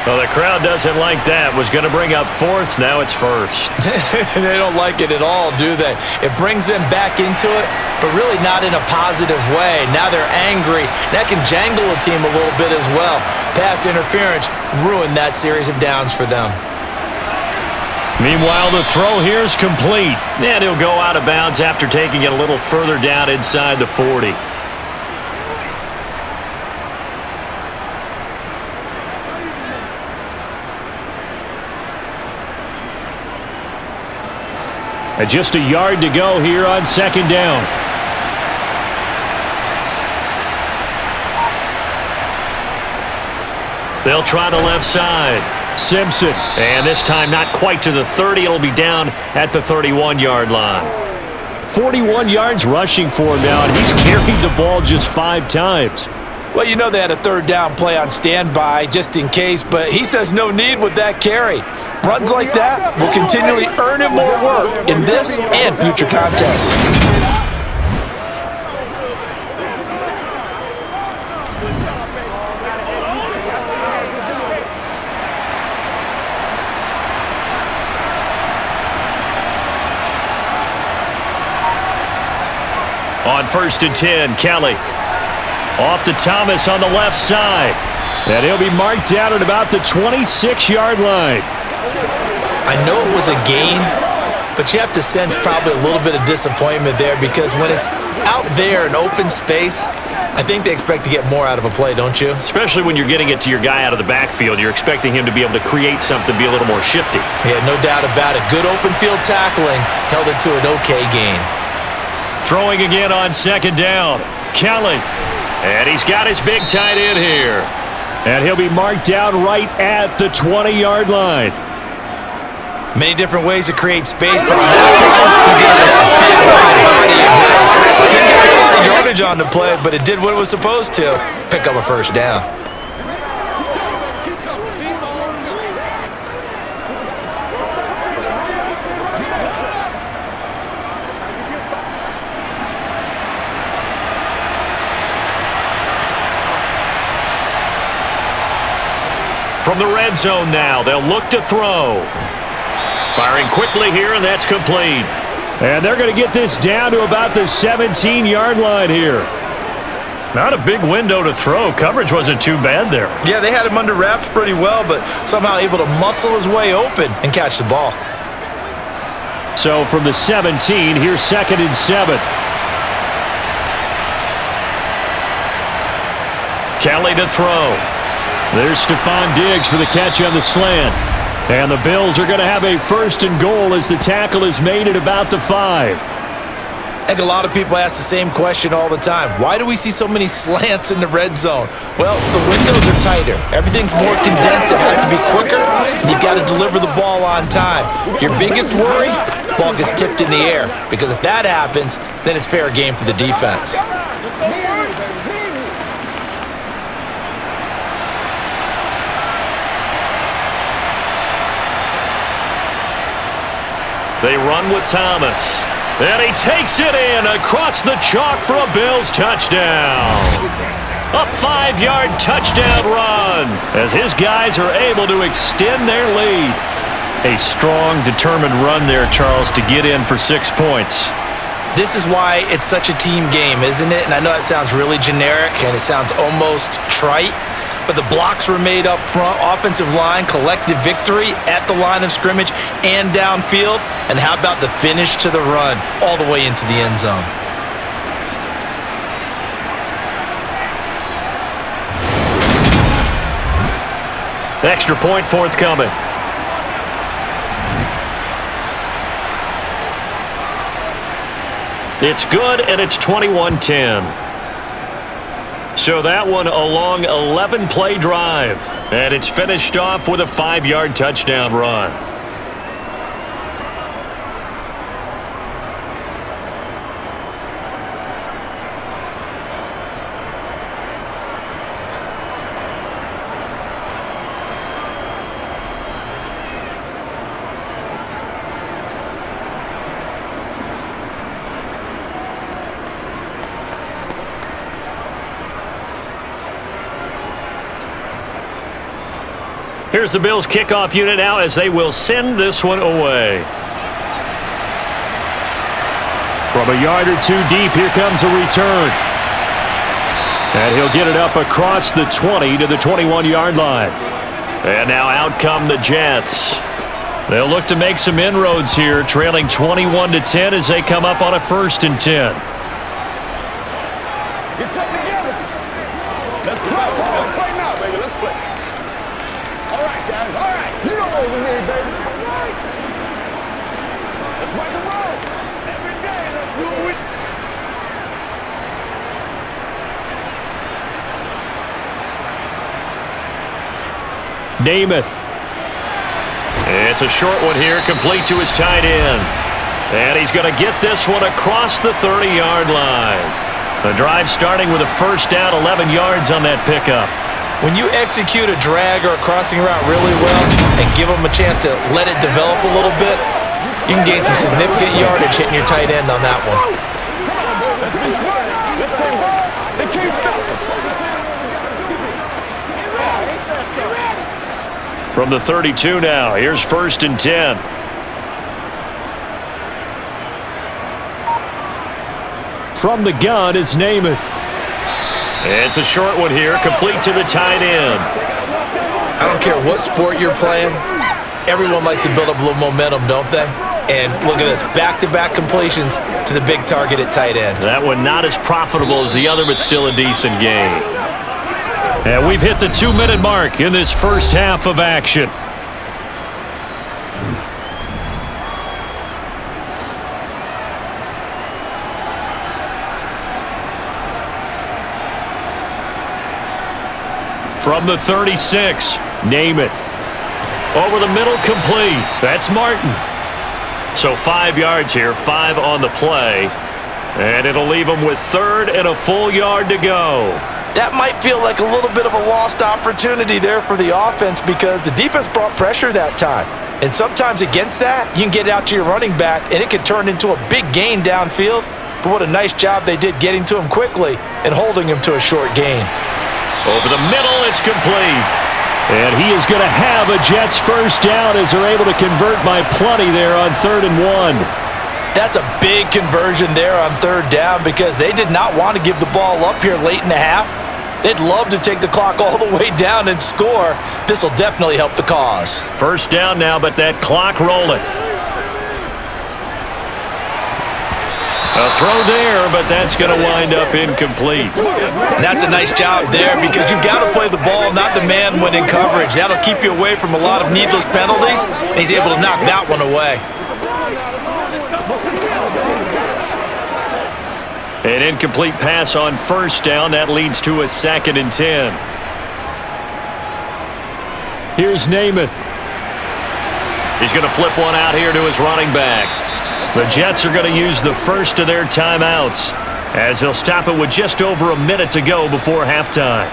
Well, the crowd doesn't like that. Was going to bring up 4th. Now it's 1st. They don't like it at all, do they? It brings them back into it, but really not in a positive way. Now they're angry. That can jangle a team a little bit as well. Pass interference ruined that series of downs for them. Meanwhile, the throw here is complete. And he'll go out of bounds after taking it a little further down inside the 40. And just a yard to go here on 2nd down. They'll try the left side. Simpson. And this time not quite to the 30. It'll be down at the 31-yard line. 41 yards rushing for him now, and he's carried the ball just 5 times. Well, you know they had a third down play on standby just in case, but he says no need with that carry. Runs like that will continually earn him more work in this and future contests. On 1st and 10, Kelly. Off to Thomas on the left side. And he'll be marked down at about the 26-yard line. I know it was a gain, but you have to sense probably a little bit of disappointment there because when it's out there in open space, I think they expect to get more out of a play, don't you? Especially when you're getting it to your guy out of the backfield. You're expecting him to be able to create something, be a little more shifty. Yeah, no doubt about it. Good open field tackling held it to an okay gain. Throwing again on 2nd down. Kelly. And he's got his big tight end here. And he'll be marked down right at the 20-yard line. Many different ways to create space, but on that play, he did it. Didn't get a lot of yardage on the play, but it did what it was supposed to. Pick up a 1st down. From the red zone now, they'll look to throw. Firing quickly here, and that's complete. And they're going to get this down to about the 17-yard line here. Not a big window to throw. Coverage wasn't too bad there. Yeah, they had him under wraps pretty well, but somehow able to muscle his way open and catch the ball. So from the 17, here's 2nd and 7. Kelly to throw. There's Stephon Diggs for the catch on the slant. And the Bills are going to have a 1st and goal as the tackle is made at about the 5. I think a lot of people ask the same question all the time. Why do we see so many slants in the red zone? Well, the windows are tighter. Everything's more condensed. It has to be quicker, and you've got to deliver the ball on time. Your biggest worry? Ball gets tipped in the air, because if that happens, then it's fair game for the defense. They run with Thomas. And he takes it in across the chalk for a Bills touchdown. A 5-yard touchdown run as his guys are able to extend their lead. A strong, determined run there, Charles, to get in for 6 points. This is why it's such a team game, isn't it? And I know that sounds really generic and it sounds almost trite, but the blocks were made up front, offensive line, collective victory at the line of scrimmage and downfield. And how about the finish to the run all the way into the end zone? Extra point forthcoming. It's good, and it's 21-10. So that one a long 11-play drive. And it's finished off with a 5-yard touchdown run. Here's the Bills kickoff unit now as they will send this one away. From a yard or two deep, here comes a return. And he'll get it up across the 20 to the 21-yard line. And now out come the Jets. They'll look to make some inroads here, trailing 21-10 as they come up on a 1st and 10. Get something together. Let's play. Let's play now, baby. Let's play. All right, guys. All right. You know what we need, baby. All right. Let's rock and roll. Every day, let's do it. Namath. It's a short one here, complete to his tight end. And he's going to get this one across the 30-yard line. The drive starting with a first down, 11 yards on that pickup. When you execute a drag or a crossing route really well and give them a chance to let it develop a little bit, you can gain some significant yardage hitting your tight end on that one. Let's be smart. Let's play ball. They can't stop us. From the 32 now, here's 1st and 10. From the gun is Namath. It's a short one here, complete to the tight end. I don't care what sport you're playing. Everyone likes to build up a little momentum, don't they? And look at this, back-to-back completions to the big target at tight end. That one not as profitable as the other, but still a decent gain. And we've hit the 2-minute mark in this first half of action. From the 36, Namath. Over the middle, complete. That's Martin. So 5 yards here, 5 on the play. And it'll leave him with 3rd and a full yard to go. That might feel like a little bit of a lost opportunity there for the offense because the defense brought pressure that time. And sometimes against that, you can get it out to your running back, and it can turn into a big gain downfield. But what a nice job they did getting to him quickly and holding him to a short gain. Over the middle, it's complete. And he is going to have a Jets first down as they're able to convert by plenty there on 3rd and 1. That's a big conversion there on 3rd down because they did not want to give the ball up here late in the half. They'd love to take the clock all the way down and score. This will definitely help the cause. First down now, but that clock rolling. A throw there, but that's going to wind up incomplete. And that's a nice job there because you've got to play the ball, not the man when in coverage. That'll keep you away from a lot of needless penalties, and he's able to knock that one away. An incomplete pass on first down. That leads to a 2nd and 10. Here's Namath. He's going to flip one out here to his running back. The Jets are going to use the first of their timeouts as they'll stop it with just over a minute to go before halftime.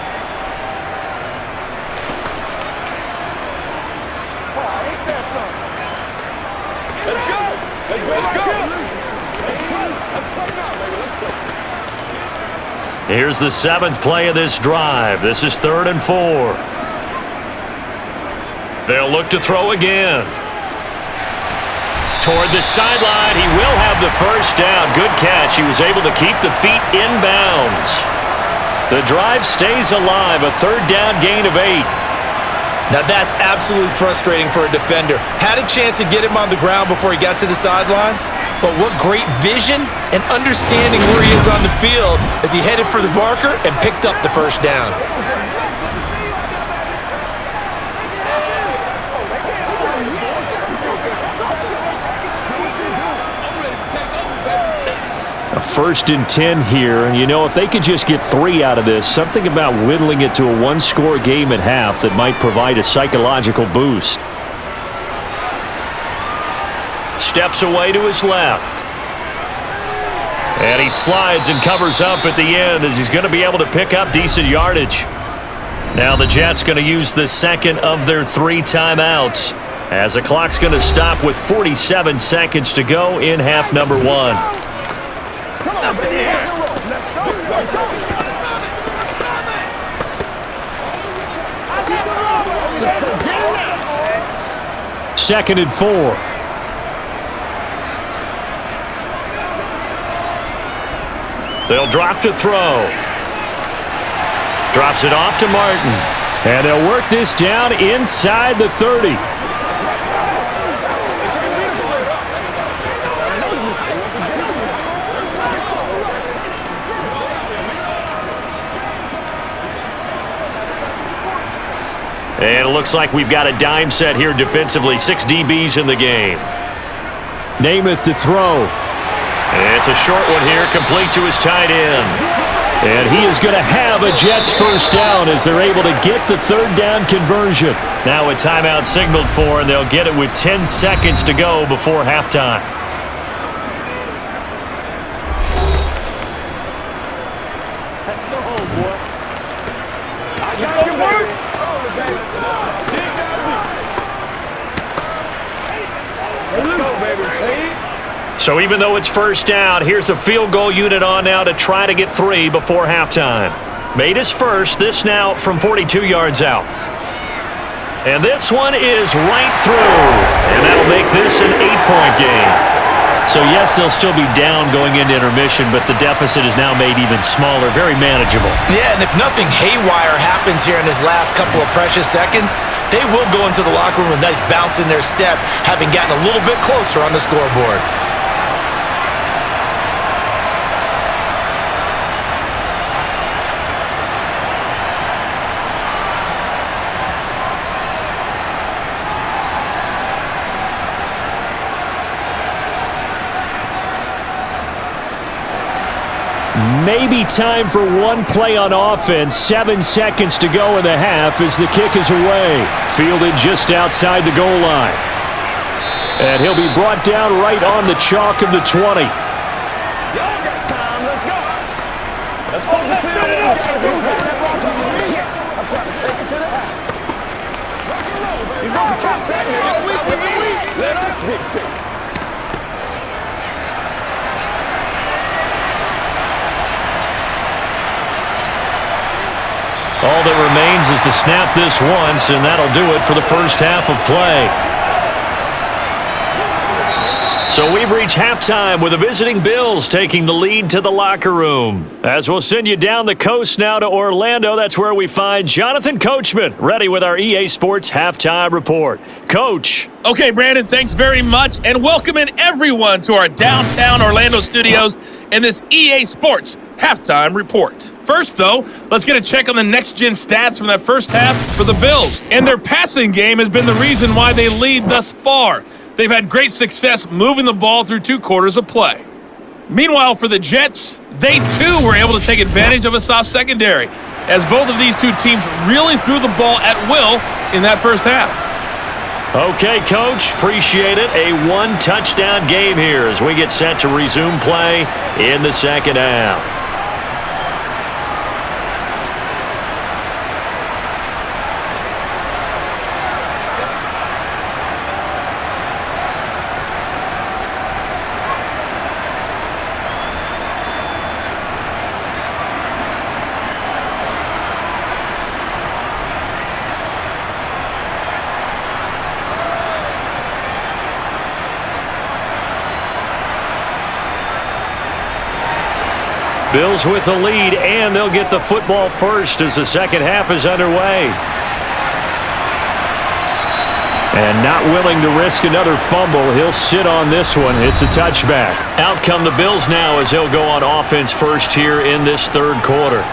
Here's the 7th play of this drive. This is 3rd and 4. They'll look to throw again. Toward the sideline, he will have the first down. Good catch. He was able to keep the feet in bounds. The drive stays alive. A 3rd down gain of 8. Now that's absolutely frustrating for a defender. Had a chance to get him on the ground before he got to the sideline, but what great vision and understanding where he is on the field as he headed for the marker and picked up the first down. A 1st and 10 here, and you know, if they could just get 3 out of this, something about whittling it to a 1-score game at half that might provide a psychological boost. Steps away to his left. And he slides and covers up at the end as he's going to be able to pick up decent yardage. Now the Jets going to use the 2nd of their 3 timeouts as the clock's going to stop with 47 seconds to go in half number 1. Second and 4. They'll drop to throw. Drops it off to Martin. And they'll work this down inside the 30. And it looks like we've got a dime set here defensively. 6 DBs in the game. Namath to throw. It's a short one here, complete to his tight end. And he is going to have a Jets first down as they're able to get the 3rd down conversion. Now a timeout signaled for, and they'll get it with 10 seconds to go before halftime. So even though it's first down, here's the field goal unit on now to try to get 3 before halftime. Made his first, this now from 42 yards out. And this one is right through. And that'll make this an 8-point game. So, yes, they'll still be down going into intermission, but the deficit is now made even smaller, very manageable. Yeah, and if nothing haywire happens here in his last couple of precious seconds, they will go into the locker room with a nice bounce in their step, having gotten a little bit closer on the scoreboard. Maybe time for one play on offense. 7 seconds to go in the half as the kick is away. Fielded just outside the goal line. And he'll be brought down right on the chalk of the 20. Y'all got time. Let's go. Let's focus in. I'm trying to take it to the half. Rock and roll, baby. He's going to catch that here. Let us dictate. All that remains is to snap this once, and that'll do it for the first half of play. So we've reached halftime with the visiting Bills taking the lead to the locker room. As we'll send you down the coast now to Orlando, that's where we find Jonathan Coachman, ready with our EA Sports Halftime Report. Coach. Okay, Brandon, thanks very much, and welcoming everyone to our downtown Orlando studios in this EA Sports Halftime Report. First, though, let's get a check on the next-gen stats from that first half for the Bills. And their passing game has been the reason why they lead thus far. They've had great success moving the ball through 2 quarters of play. Meanwhile, for the Jets, they too were able to take advantage of a soft secondary, as both of these two teams really threw the ball at will in that first half. Okay, Coach, appreciate it. A 1-touchdown game here as we get set to resume play in the second half. Bills with the lead, and they'll get the football first as the second half is underway. And not willing to risk another fumble, he'll sit on this one. It's a touchback. Out come the Bills now as they'll go on offense first here in this third quarter.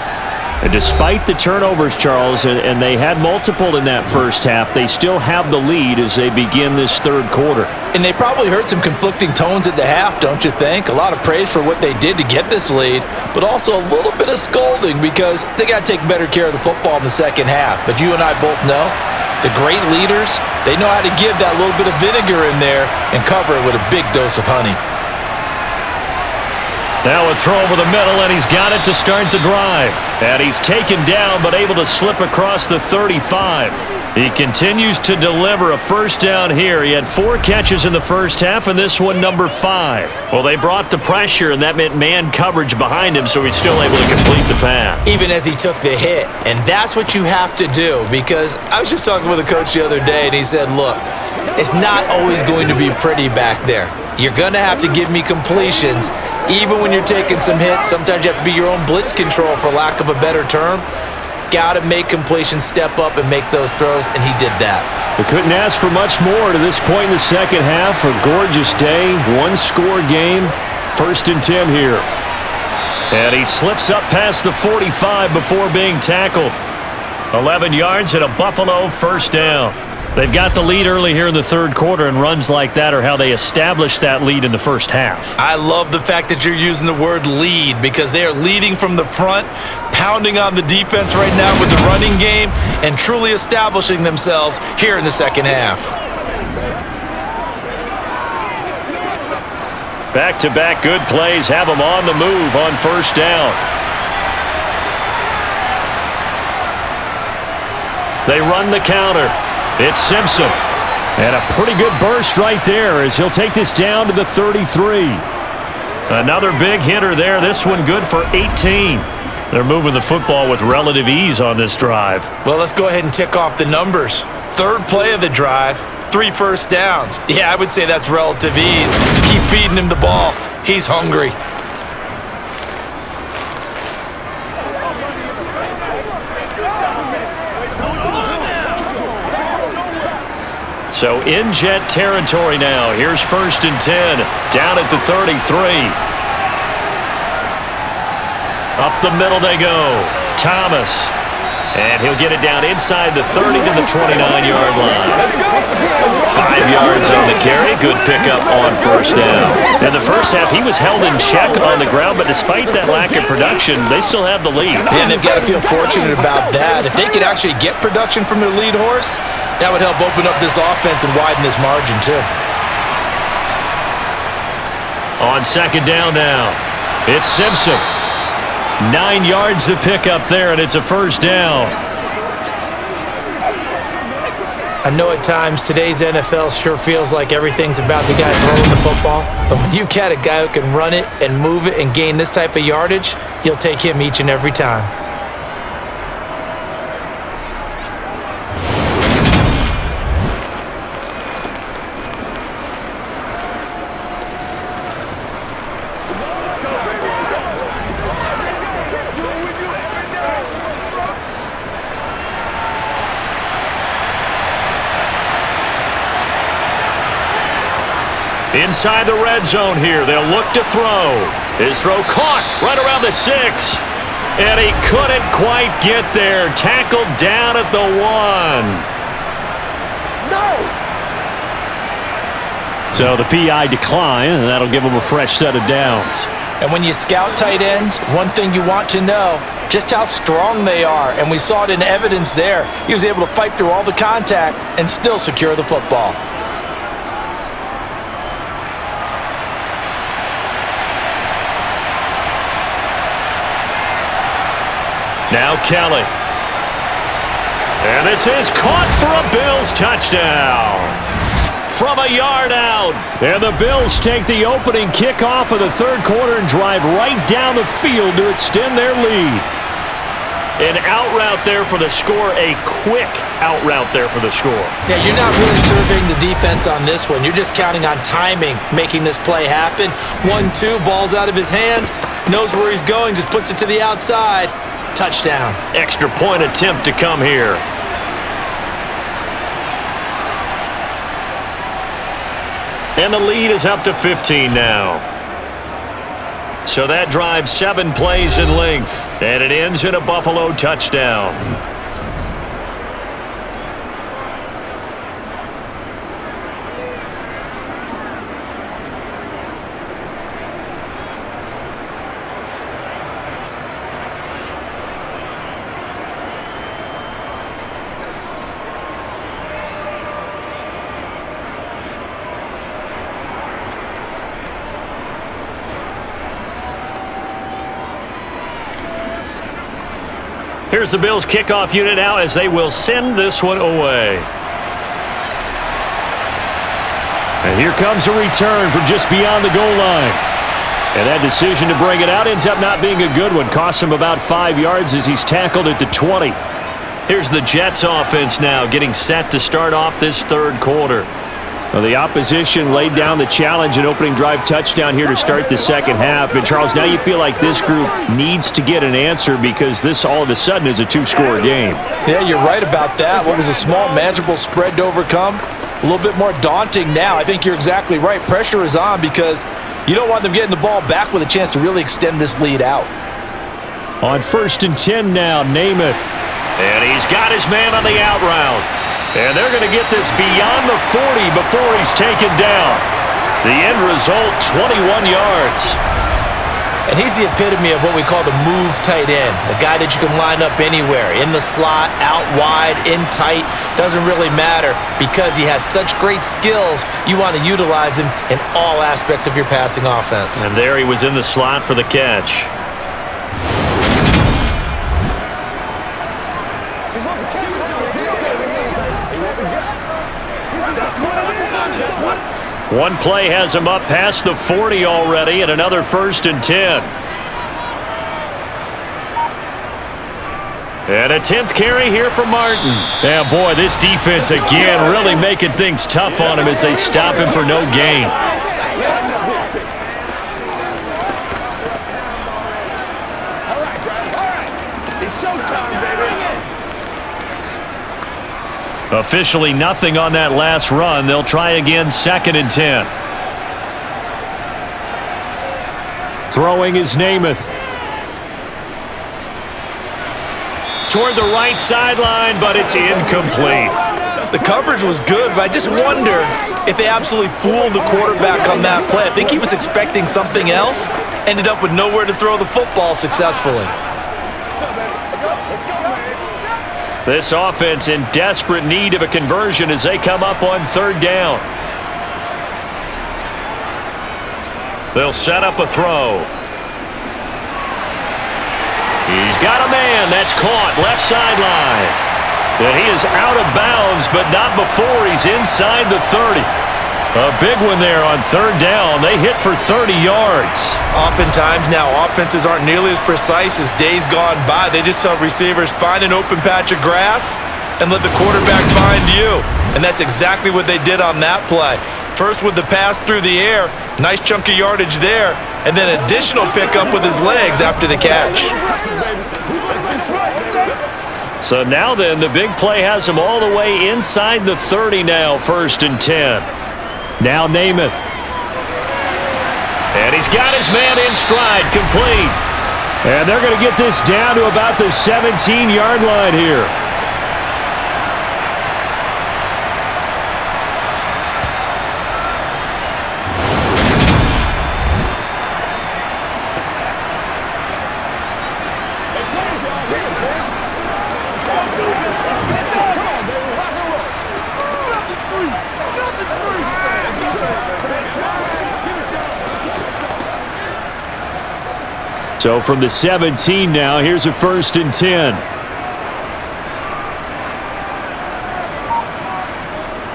And despite the turnovers, Charles, and they had multiple in that first half, they still have the lead as they begin this third quarter. And they probably heard some conflicting tones at the half, don't you think? A lot of praise for what they did to get this lead, but also a little bit of scolding because they got to take better care of the football in the second half. But you and I both know the great leaders, they know how to give that little bit of vinegar in there and cover it with a big dose of honey. Now a throw over the middle, and he's got it to start the drive. And he's taken down, but able to slip across the 35. He continues to deliver a first down here. He had 4 catches in the first half, and this one number 5. Well, they brought the pressure, and that meant man coverage behind him, so he's still able to complete the pass. Even as he took the hit, and that's what you have to do, because I was just talking with a coach the other day, and he said, look, it's not always going to be pretty back there. You're going to have to give me completions. Even when you're taking some hits, sometimes you have to be your own blitz control, for lack of a better term. Got to make completions, step up, and make those throws, and he did that. We couldn't ask for much more to this point in the second half. A gorgeous day, 1-score game, 1st and 10 here. And he slips up past the 45 before being tackled. 11 yards and a Buffalo first down. They've got the lead early here in the third quarter, and runs like that are how they established that lead in the first half. I love the fact that you're using the word lead, because they are leading from the front, pounding on the defense right now with the running game, and truly establishing themselves here in the second half. Back-to-back good plays have them on the move on first down. They run the counter. It's Simpson. And a pretty good burst right there as he'll take this down to the 33. Another big hitter there. This one good for 18. They're moving the football with relative ease on this drive. Well, let's go ahead and tick off the numbers. Third play of the drive, 3 first downs. Yeah, I would say that's relative ease. Keep feeding him the ball. He's hungry. So in Jet territory now. Here's 1st and 10. Down at the 33. Up the middle they go. Thomas. And he'll get it down inside the 30 to the 29-yard line. 5 yards on the carry. Good pickup on 1st down. In the first half, he was held in check on the ground, but despite that lack of production, they still have the lead. And they've got to feel fortunate about that. If they could actually get production from their lead horse, that would help open up this offense and widen this margin, too. On 2nd down now, it's Simpson. 9 yards to pick up there, and it's a 1st down. I know at times today's NFL sure feels like everything's about the guy throwing the football. But when you've got a guy who can run it and move it and gain this type of yardage, you'll take him each and every time. Inside the red zone here, they'll look to throw. His throw caught right around the 6. And he couldn't quite get there. Tackled down at the 1. No! So the PI decline, and that'll give him a fresh set of downs. And when you scout tight ends, one thing you want to know, just how strong they are. And we saw it in evidence there. He was able to fight through all the contact and still secure the football. Now Kelly. And this is caught for a Bills touchdown. From a yard out. And the Bills take the opening kickoff of the 3rd quarter and drive right down the field to extend their lead. An out route there for the score. A quick out route there for the score. Yeah, you're not really serving the defense on this one. You're just counting on timing, making this play happen. 1-2, ball's out of his hands. Knows where he's going, just puts it to the outside. Touchdown. Extra point attempt to come here. And the lead is up to 15 now. So that drives 7 plays in length. And it ends in a Buffalo touchdown. Here's the Bills kickoff unit now as they will send this one away. And here comes a return from just beyond the goal line. And that decision to bring it out ends up not being a good one. Costs him about 5 yards as he's tackled at the 20. Here's the Jets offense now getting set to start off this 3rd quarter. Well, the opposition laid down the challenge and opening drive touchdown here to start the 2nd half. And, Charles, now you feel like this group needs to get an answer because this all of a sudden is a 2-score game. Yeah, you're right about that. What was a small, manageable spread to overcome? A little bit more daunting now. I think you're exactly right. Pressure is on because you don't want them getting the ball back with a chance to really extend this lead out. On 1st and 10 now, Namath. And he's got his man on the out route. And they're going to get this beyond the 40 before he's taken down. The end result, 21 yards. And he's the epitome of what we call the move tight end. A guy that you can line up anywhere. In the slot, out wide, in tight. Doesn't really matter because he has such great skills. You want to utilize him in all aspects of your passing offense. And there he was in the slot for the catch. One play has him up past the 40 already, and another 1st and 10. And a 10th carry here for Martin. Yeah, boy, this defense again really making things tough on him as they stop him for no gain. It's showtime, baby. Officially nothing on that last run. They'll try again, 2nd and 10. Throwing is Namath. Toward the right sideline, but it's incomplete. The coverage was good, but I just wonder if they absolutely fooled the quarterback on that play. I think he was expecting something else, ended up with nowhere to throw the football successfully. This offense in desperate need of a conversion as they come up on 3rd down. They'll set up a throw. He's got a man. That's caught. Left sideline. And he is out of bounds, but not before he's inside the 30. A big one there on 3rd down. They hit for 30 yards. Oftentimes now, offenses aren't nearly as precise as days gone by. They just have receivers find an open patch of grass and let the quarterback find you. And that's exactly what they did on that play. First with the pass through the air, nice chunk of yardage there, and then additional pickup with his legs after the catch. So now then, the big play has him all the way inside the 30 now, 1st and 10. Now Namath. And he's got his man in stride, complete. And they're going to get this down to about the 17-yard line here. So from the 17 now, here's a 1st and 10.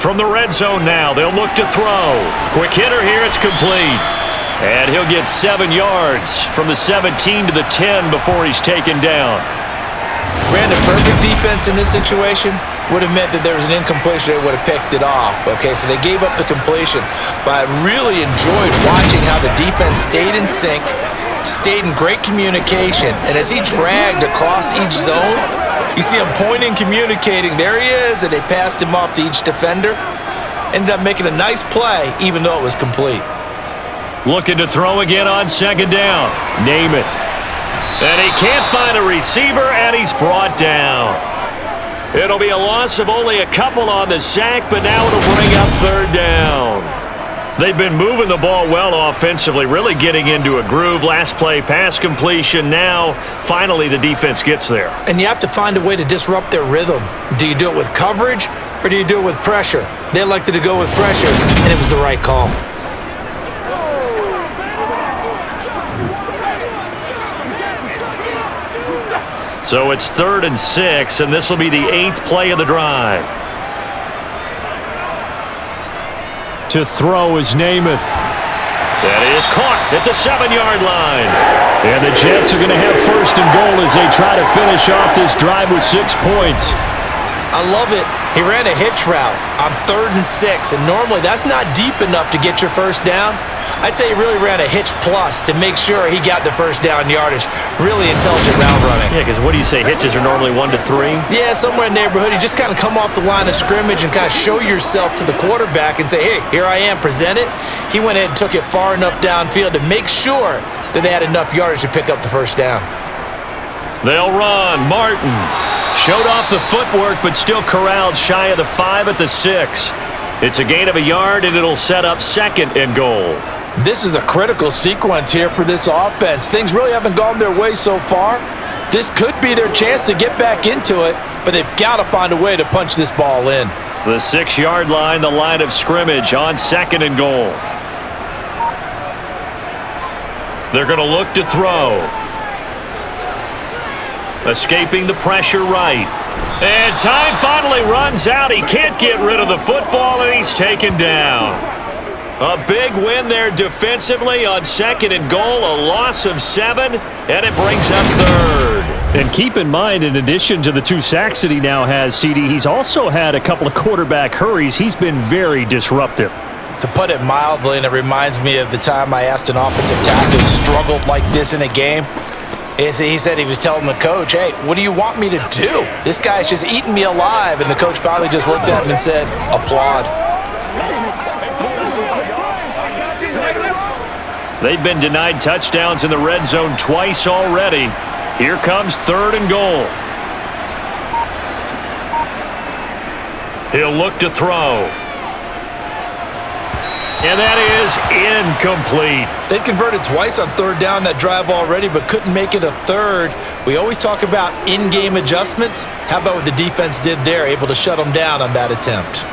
From the red zone now, they'll look to throw. Quick hitter here, it's complete. And he'll get 7 yards from the 17 to the 10 before he's taken down. Brandon, perfect defense in this situation would have meant that there was an incompletion that would have picked it off. Okay, so they gave up the completion. But I really enjoyed watching how the defense stayed in sync, stayed in great communication, and as he dragged across each zone, you see him pointing, communicating, there he is, and they passed him off to each defender. Ended up making a nice play, even though it was complete. Looking to throw again on 2nd down. Namath. And he can't find a receiver, and he's brought down. It'll be a loss of only a couple on the sack, but now it'll bring up 3rd down. They've been moving the ball well offensively, really getting into a groove. Last play, pass completion. Now, finally, the defense gets there. And you have to find a way to disrupt their rhythm. Do you do it with coverage, or do you do it with pressure? They elected to go with pressure, and it was the right call. So it's 3rd and 6, and this will be the 8th play of the drive. To throw is Namath. That is caught at the 7-yard line. And the Jets are going to have 1st and goal as they try to finish off this drive with 6 points. I love it. He ran a hitch route on 3rd and 6, and normally that's not deep enough to get your 1st down. I'd say he really ran a hitch plus to make sure he got the 1st down yardage. Really intelligent route running. Yeah, because what do you say, hitches are normally 1 to 3? Yeah, somewhere in the neighborhood. You just kind of come off the line of scrimmage and kind of show yourself to the quarterback and say, hey, here I am, present it. He went ahead and took it far enough downfield to make sure that they had enough yardage to pick up the 1st down. They'll run. Martin showed off the footwork, but still corralled shy of the 5 at the 6. It's a gain of a yard, and it'll set up 2nd and goal. This is a critical sequence here for this offense. Things really haven't gone their way so far. This could be their chance to get back into it, but they've got to find a way to punch this ball in. The 6-yard line, the line of scrimmage on 2nd and goal. They're going to look to throw. Escaping the pressure right. And time finally runs out. He can't get rid of the football, and he's taken down. A big win there defensively on 2nd and goal, a loss of 7, and it brings up 3rd. And keep in mind, in addition to the 2 sacks that he now has, CD, he's also had a couple of quarterback hurries. He's been very disruptive. To put it mildly, and it reminds me of the time I asked an offensive tackle who struggled like this in a game. He said he was telling the coach, hey, what do you want me to do? This guy's just eating me alive. And the coach finally just looked at him and said, applaud. They've been denied touchdowns in the red zone twice already. Here comes 3rd and goal. He'll look to throw. And that is incomplete. They converted twice on 3rd down that drive already, but couldn't make it a 3rd. We always talk about in-game adjustments. How about what the defense did there, able to shut them down on that attempt?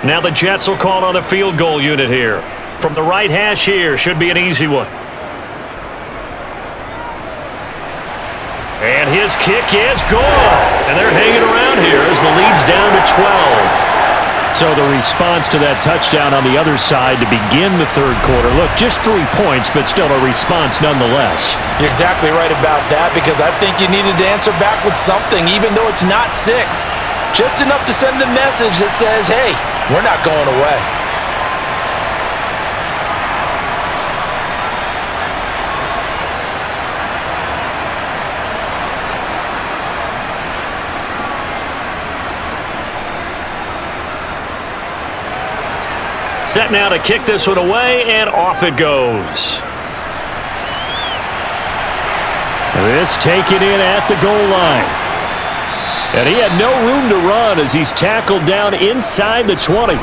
Now the Jets will call on the field goal unit here. From the right hash here, should be an easy one. And his kick is good. And they're hanging around here as the lead's down to 12. So the response to that touchdown on the other side to begin the 3rd quarter. Look, just 3 points, but still a response nonetheless. You're exactly right about that, because I think you needed to answer back with something, even though it's not 6. Just enough to send the message that says, hey, we're not going away. Set now to kick this one away, and off it goes. This taken in at the goal line. And he had no room to run as he's tackled down inside the 20.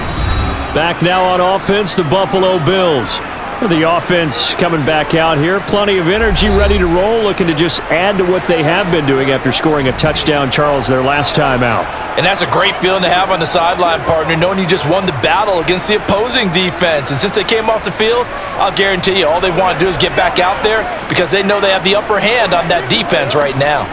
Back now on offense, the Buffalo Bills. The offense coming back out here. Plenty of energy, ready to roll, looking to just add to what they have been doing after scoring a touchdown, Charles, their last time out. And that's a great feeling to have on the sideline, partner, knowing you just won the battle against the opposing defense. And since they came off the field, I'll guarantee you all they want to do is get back out there because they know they have the upper hand on that defense right now.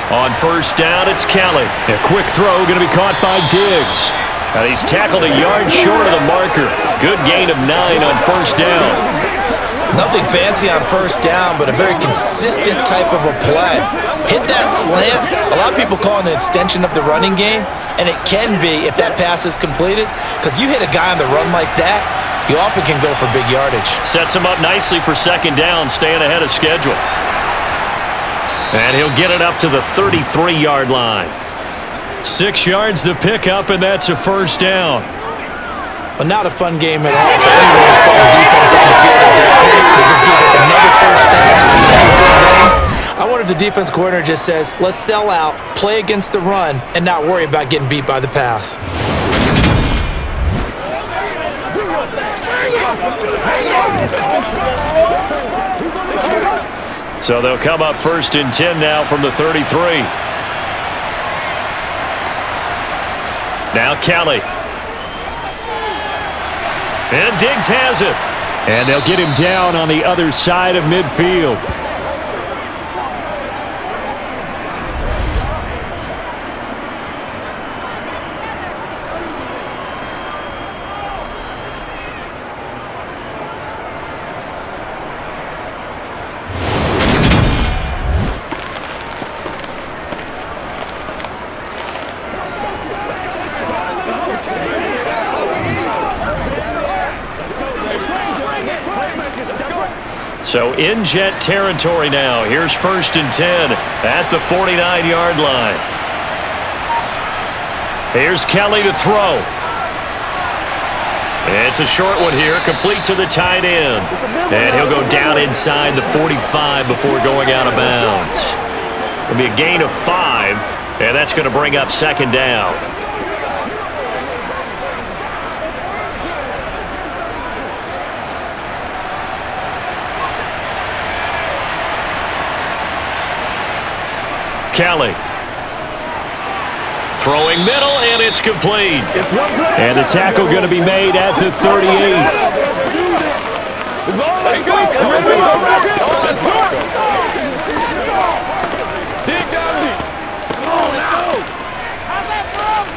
On 1st down, it's Kelly. A quick throw going to be caught by Diggs. And he's tackled a yard short of the marker. Good gain of 9 on 1st down. Nothing fancy on 1st down, but a very consistent type of a play. Hit that slant. A lot of people call it an extension of the running game, and it can be if that pass is completed, because you hit a guy on the run like that, you often can go for big yardage. Sets him up nicely for 2nd down, staying ahead of schedule. And he'll get it up to the 33-yard line. 6 yards the pickup, and that's a 1st down. Well, not a fun game at all for anyone who's playing defense on the field at this point. They just gave up another 1st down. I wonder if the defense coordinator just says, let's sell out, play against the run, and not worry about getting beat by the pass. So they'll come up 1st and 10 now from the 33. Now Kelly. And Diggs has it. And they'll get him down on the other side of midfield. So in Jet territory now. Here's 1st and 10 at the 49-yard line. Here's Kelly to throw. It's a short one here, complete to the tight end. And he'll go down inside the 45 before going out of bounds. It'll be a gain of 5, and that's going to bring up 2nd down. Kelly. Throwing middle, and it's complete. And the tackle going to be made at the 38. It's all right. Let's go. Let's go. Dig down deep. Come on, let's go. How's that, bro?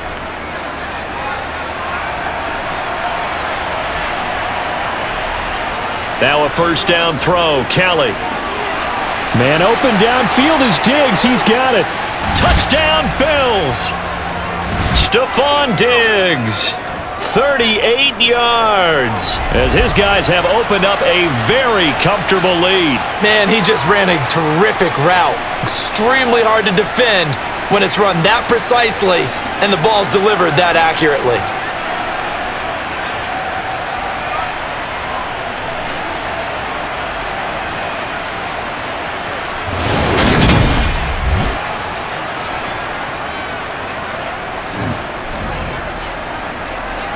Now a first down throw. Kelly. Man open downfield is Diggs. He's got it. Touchdown, Bills. Stephon Diggs. 38 yards as his guys have opened up a very comfortable lead. Man, he just ran a terrific route. Extremely hard to defend when it's run that precisely and the ball's delivered that accurately.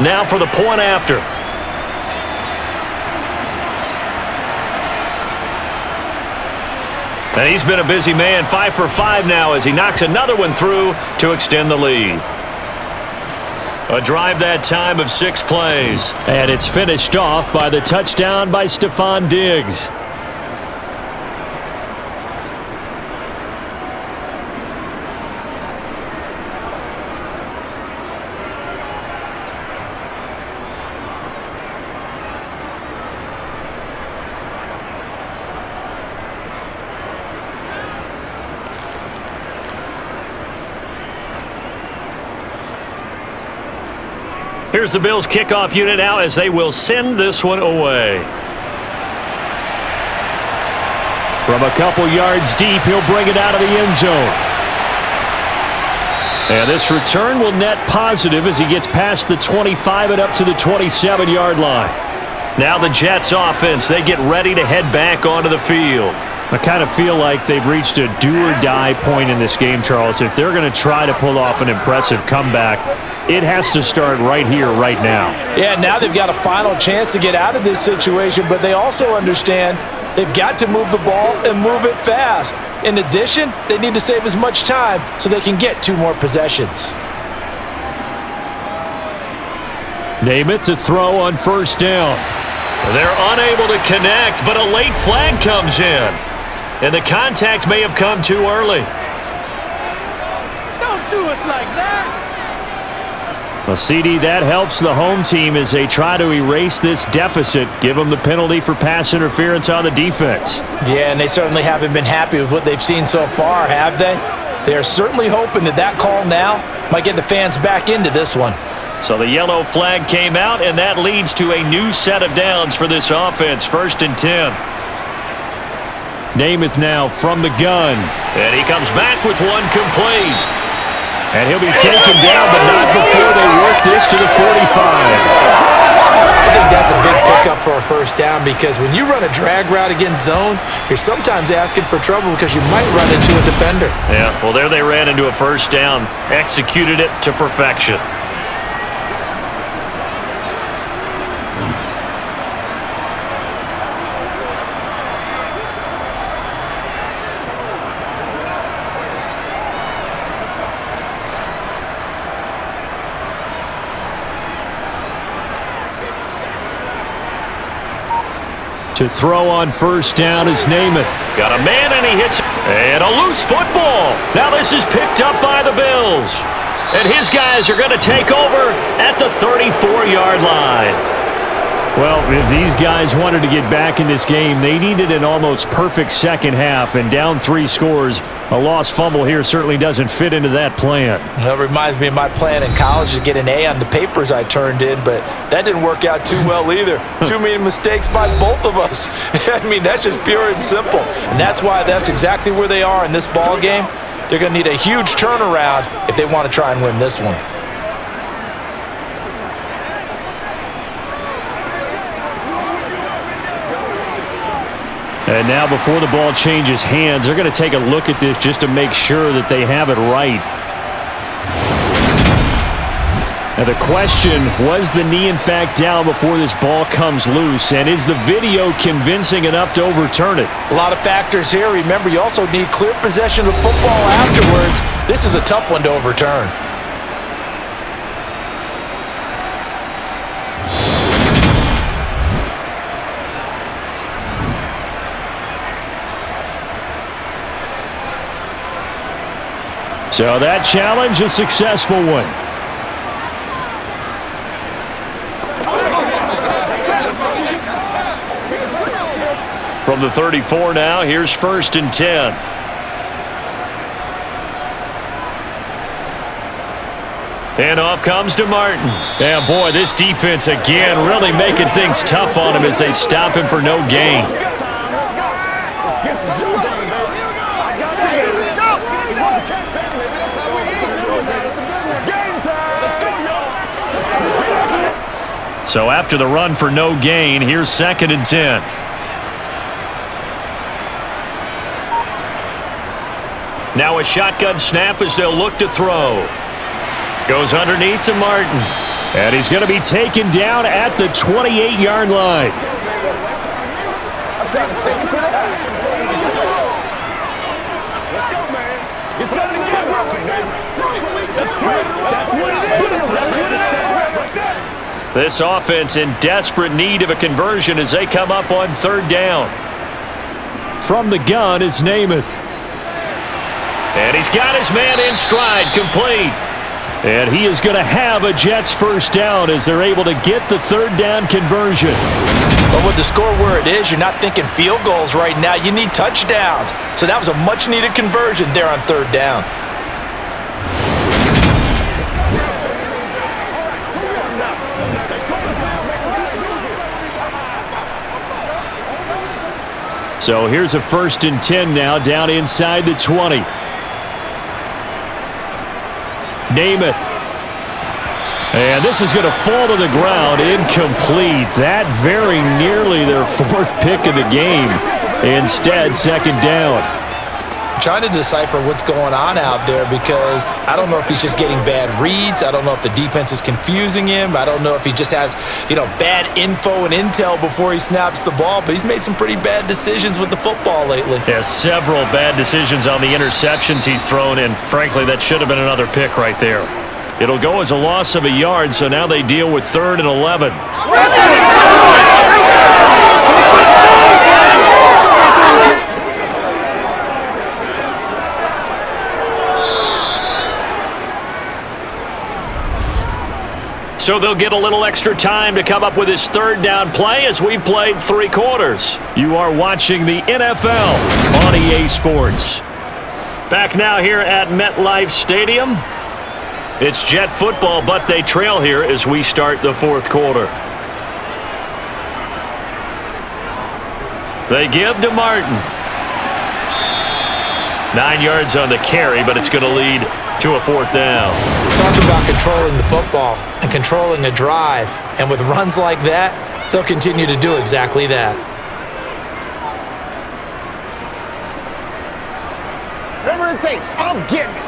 Now for the point after. And he's been a busy man, 5 for 5 now as he knocks another one through to extend the lead. A drive that time of 6 plays. And it's finished off by the touchdown by Stephon Diggs. Here's the Bills kickoff unit now as they will send this one away. From a couple yards deep, he'll bring it out of the end zone. And this return will net positive as he gets past the 25 and up to the 27-yard line. Now the Jets offense, they get ready to head back onto the field. I kind of feel like they've reached a do-or-die point in this game, Charles. If they're going to try to pull off an impressive comeback, it has to start right here, right now. Yeah, now they've got a final chance to get out of this situation, but they also understand they've got to move the ball and move it fast. In addition, they need to save as much time so they can get 2 more possessions. Namath to throw on first down. They're unable to connect, but a late flag comes in. And the contact may have come too early. Don't do us like that. Well, CD, that helps the home team as they try to erase this deficit, give them the penalty for pass interference on the defense. Yeah, and they certainly haven't been happy with what they've seen so far, have they? They're certainly hoping that call now might get the fans back into this one. So the yellow flag came out, and that leads to a new set of downs for this offense, 1st and 10. Namath now from the gun. And he comes back with one complete. And he'll be taken down, but not before they work this to the 45. I think that's a big pickup for a first down because when you run a drag route against zone, you're sometimes asking for trouble because you might run into a defender. Yeah, well, there they ran into a first down, executed it to perfection. To throw on first down is Namath. Got a man and he hits. And a loose football. Now this is picked up by the Bills. And his guys are going to take over at the 34-yard line. Well, if these guys wanted to get back in this game, they needed an almost perfect second half. And down 3 scores, a lost fumble here certainly doesn't fit into that plan. That reminds me of my plan in college to get an A on the papers I turned in, but that didn't work out too well either. Too many mistakes by both of us. I mean, that's just pure and simple. And that's why that's exactly where they are in this ball game. They're going to need a huge turnaround if they want to try and win this one. And now before the ball changes hands, they're going to take a look at this just to make sure that they have it right. Now the question, was the knee in fact down before this ball comes loose? And is the video convincing enough to overturn it? A lot of factors here. Remember, you also need clear possession of football afterwards. This is a tough one to overturn. So that challenge, a successful one. From the 34 now, here's 1st and 10. And off comes to Martin. And boy, this defense again really making things tough on him as they stop him for no gain. Let's get started. I got you, baby. Let's go. You want to catch that, baby? That's how we eat. It's game time. Let's go, y'all. So after the run for no gain, here's 2nd and 10. Now a shotgun snap as they'll look to throw. Goes underneath to Martin. And he's going to be taken down at the 28-yard line. I'm trying to take it to the house. Let's go, man. Get set and get working, baby. That's what it is. This offense in desperate need of a conversion as they come up on 3rd down. From the gun is Namath. And he's got his man in stride, complete. And he is going to have a Jets 1st down as they're able to get the 3rd down conversion. But with the score where it is, you're not thinking field goals right now. You need touchdowns. So that was a much-needed conversion there on 3rd down. So here's a 1st and 10 now down inside the 20. Namath. And this is going to fall to the ground, incomplete. That very nearly their 4th pick of the game. Instead, 2nd down. I'm trying to decipher what's going on out there because I don't know if he's just getting bad reads. I don't know if the defense is confusing him. I don't know if he just has, bad info and intel before he snaps the ball. But he's made some pretty bad decisions with the football lately. Yeah, several bad decisions on the interceptions he's thrown, and frankly, that should have been another pick right there. It'll go as a loss of a yard, so now they deal with 3rd and 11. So they'll get a little extra time to come up with his 3rd down play as we've played 3 quarters. You are watching the NFL on EA Sports. Back now here at MetLife Stadium. It's Jet football, but they trail here as we start the 4th quarter. They give to Martin. 9 yards on the carry, but it's going to lead to a 4th down. Talk about controlling the football and controlling the drive. And with runs like that, they'll continue to do exactly that. Whatever it takes, I'm getting it.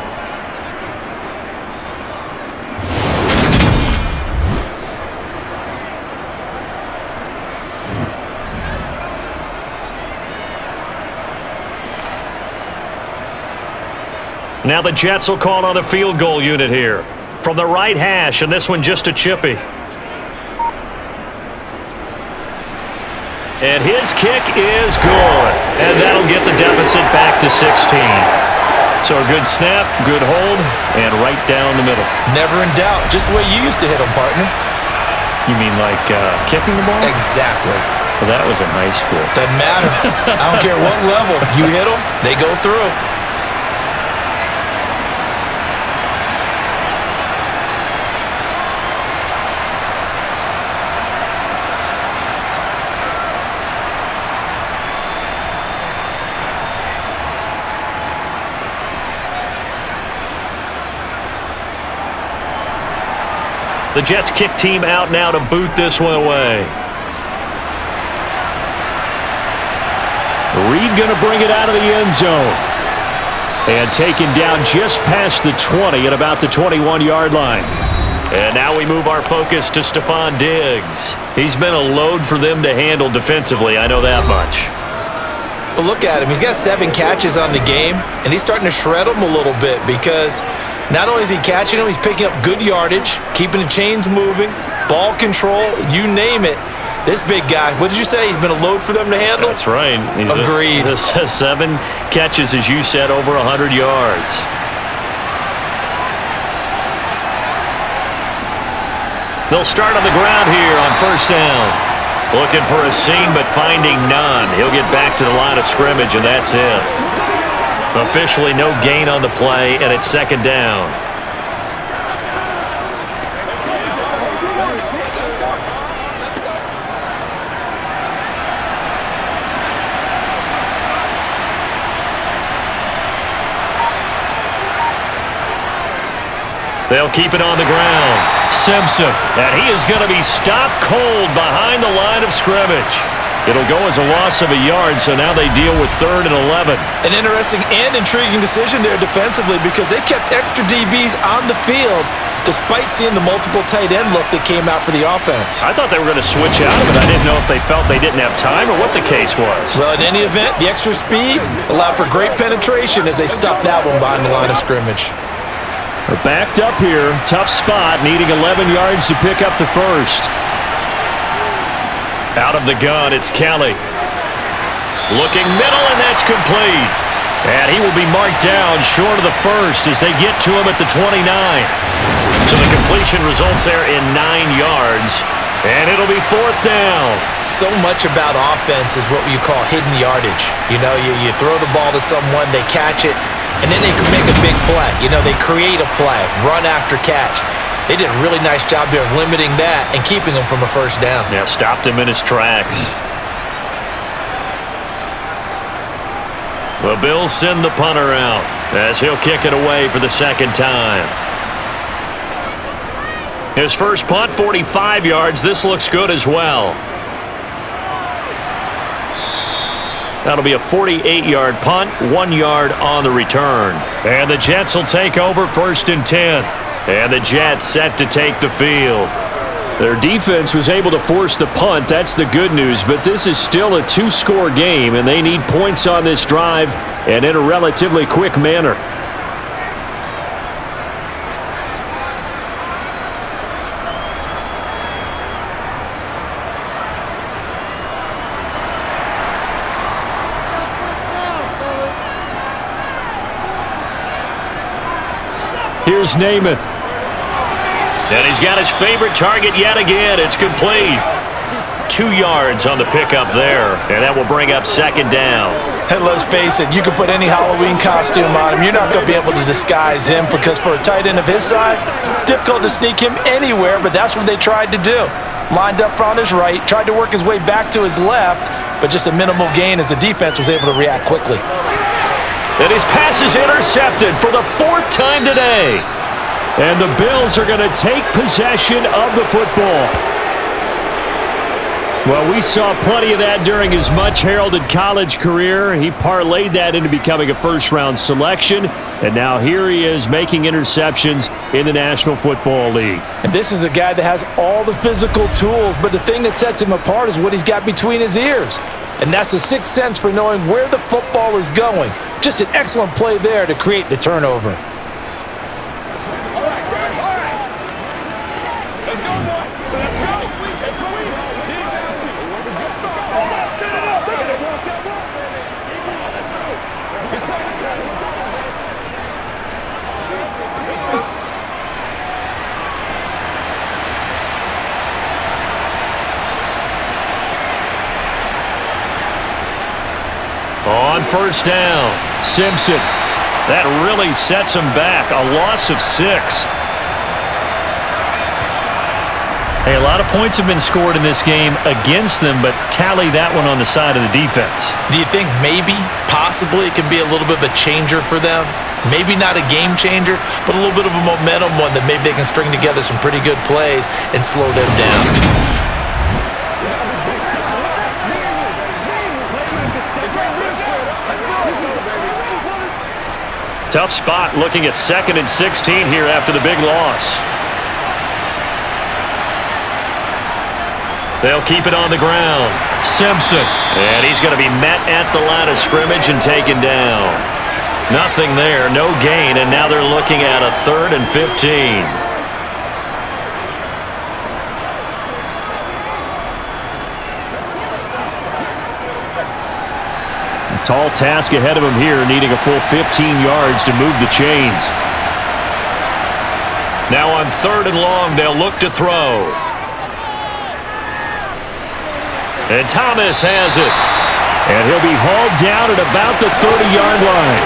Now the Jets will call on the field goal unit here. From the right hash, and this one just a chippy. And his kick is good. And that'll get the deficit back to 16. So a good snap, good hold, and right down the middle. Never in doubt. Just the way you used to hit them, partner. You mean like kicking the ball? Exactly. Well, that was in high school. Doesn't matter. I don't care what level. You hit them, they go through. The Jets kick team out now to boot this one away. Reed going to bring it out of the end zone. And taken down just past the 20 at about the 21-yard line. And now we move our focus to Stephon Diggs. He's been a load for them to handle defensively, I know that much. But look at him. He's got 7 catches on the game, and he's starting to shred them a little bit because not only is he catching them, he's picking up good yardage, keeping the chains moving, ball control, you name it. This big guy, what did you say? He's been a load for them to handle? That's right. He's Agreed. 7 catches, as you said, over 100 yards. They'll start on the ground here on first down. Looking for a seam, but finding none. He'll get back to the line of scrimmage, and that's it. Officially no gain on the play, and it's second down. They'll keep it on the ground. Simpson, and he is going to be stopped cold behind the line of scrimmage. It'll go as a loss of a yard, so now they deal with 3rd and 11. An interesting and intriguing decision there defensively because they kept extra DBs on the field despite seeing the multiple tight end look that came out for the offense. I thought they were going to switch out of it. I didn't know if they felt they didn't have time or what the case was. Well, in any event, the extra speed allowed for great penetration as they stuffed that one behind the line of scrimmage. They're backed up here. Tough spot, needing 11 yards to pick up the first. Out of the gun, it's Kelly. Looking middle, and that's complete. And he will be marked down short of the first as they get to him at the 29. So the completion results there in 9 yards. And it'll be 4th down. So much about offense is what you call hidden yardage. You know, you throw the ball to someone, they catch it, and then they can make a big play. You know, they create a play, run after catch. They did a really nice job there of limiting that and keeping him from a first down. Yeah, stopped him in his tracks. The Bills send the punter out as he'll kick it away for the second time. His first punt, 45 yards. This looks good as well. That'll be a 48-yard punt, 1 yard on the return. And the Jets will take over 1st and 10. And the Jets set to take the field. Their defense was able to force the punt. That's the good news. But this is still a 2-score game, and they need points on this drive and in a relatively quick manner. Here's Namath. And he's got his favorite target yet again. It's complete. 2 yards on the pickup there. And that will bring up second down. And let's face it, you can put any Halloween costume on him. You're not going to be able to disguise him because for a tight end of his size, difficult to sneak him anywhere, but that's what they tried to do. Lined up on his right, tried to work his way back to his left, but just a minimal gain as the defense was able to react quickly. And his pass is intercepted for the 4th time today. And the Bills are going to take possession of the football. Well, we saw plenty of that during his much-heralded college career. He parlayed that into becoming a first-round selection. And now here he is making interceptions in the National Football League. And this is a guy that has all the physical tools, but the thing that sets him apart is what he's got between his ears. And that's the sixth sense for knowing where the football is going. Just an excellent play there to create the turnover. On first down, Simpson. That really sets him back. A loss of 6. Hey, a lot of points have been scored in this game against them, but tally that one on the side of the defense. Do you think maybe, possibly, it can be a little bit of a changer for them? Maybe not a game changer, but a little bit of a momentum one that maybe they can string together some pretty good plays and slow them down. Tough spot looking at 2nd and 16 here after the big loss. They'll keep it on the ground. Simpson. And he's going to be met at the line of scrimmage and taken down. Nothing there, no gain, and now they're looking at a 3rd and 15. Tall task ahead of him here, needing a full 15 yards to move the chains. Now on 3rd and long, they'll look to throw. And Thomas has it. And he'll be hauled down at about the 30-yard line.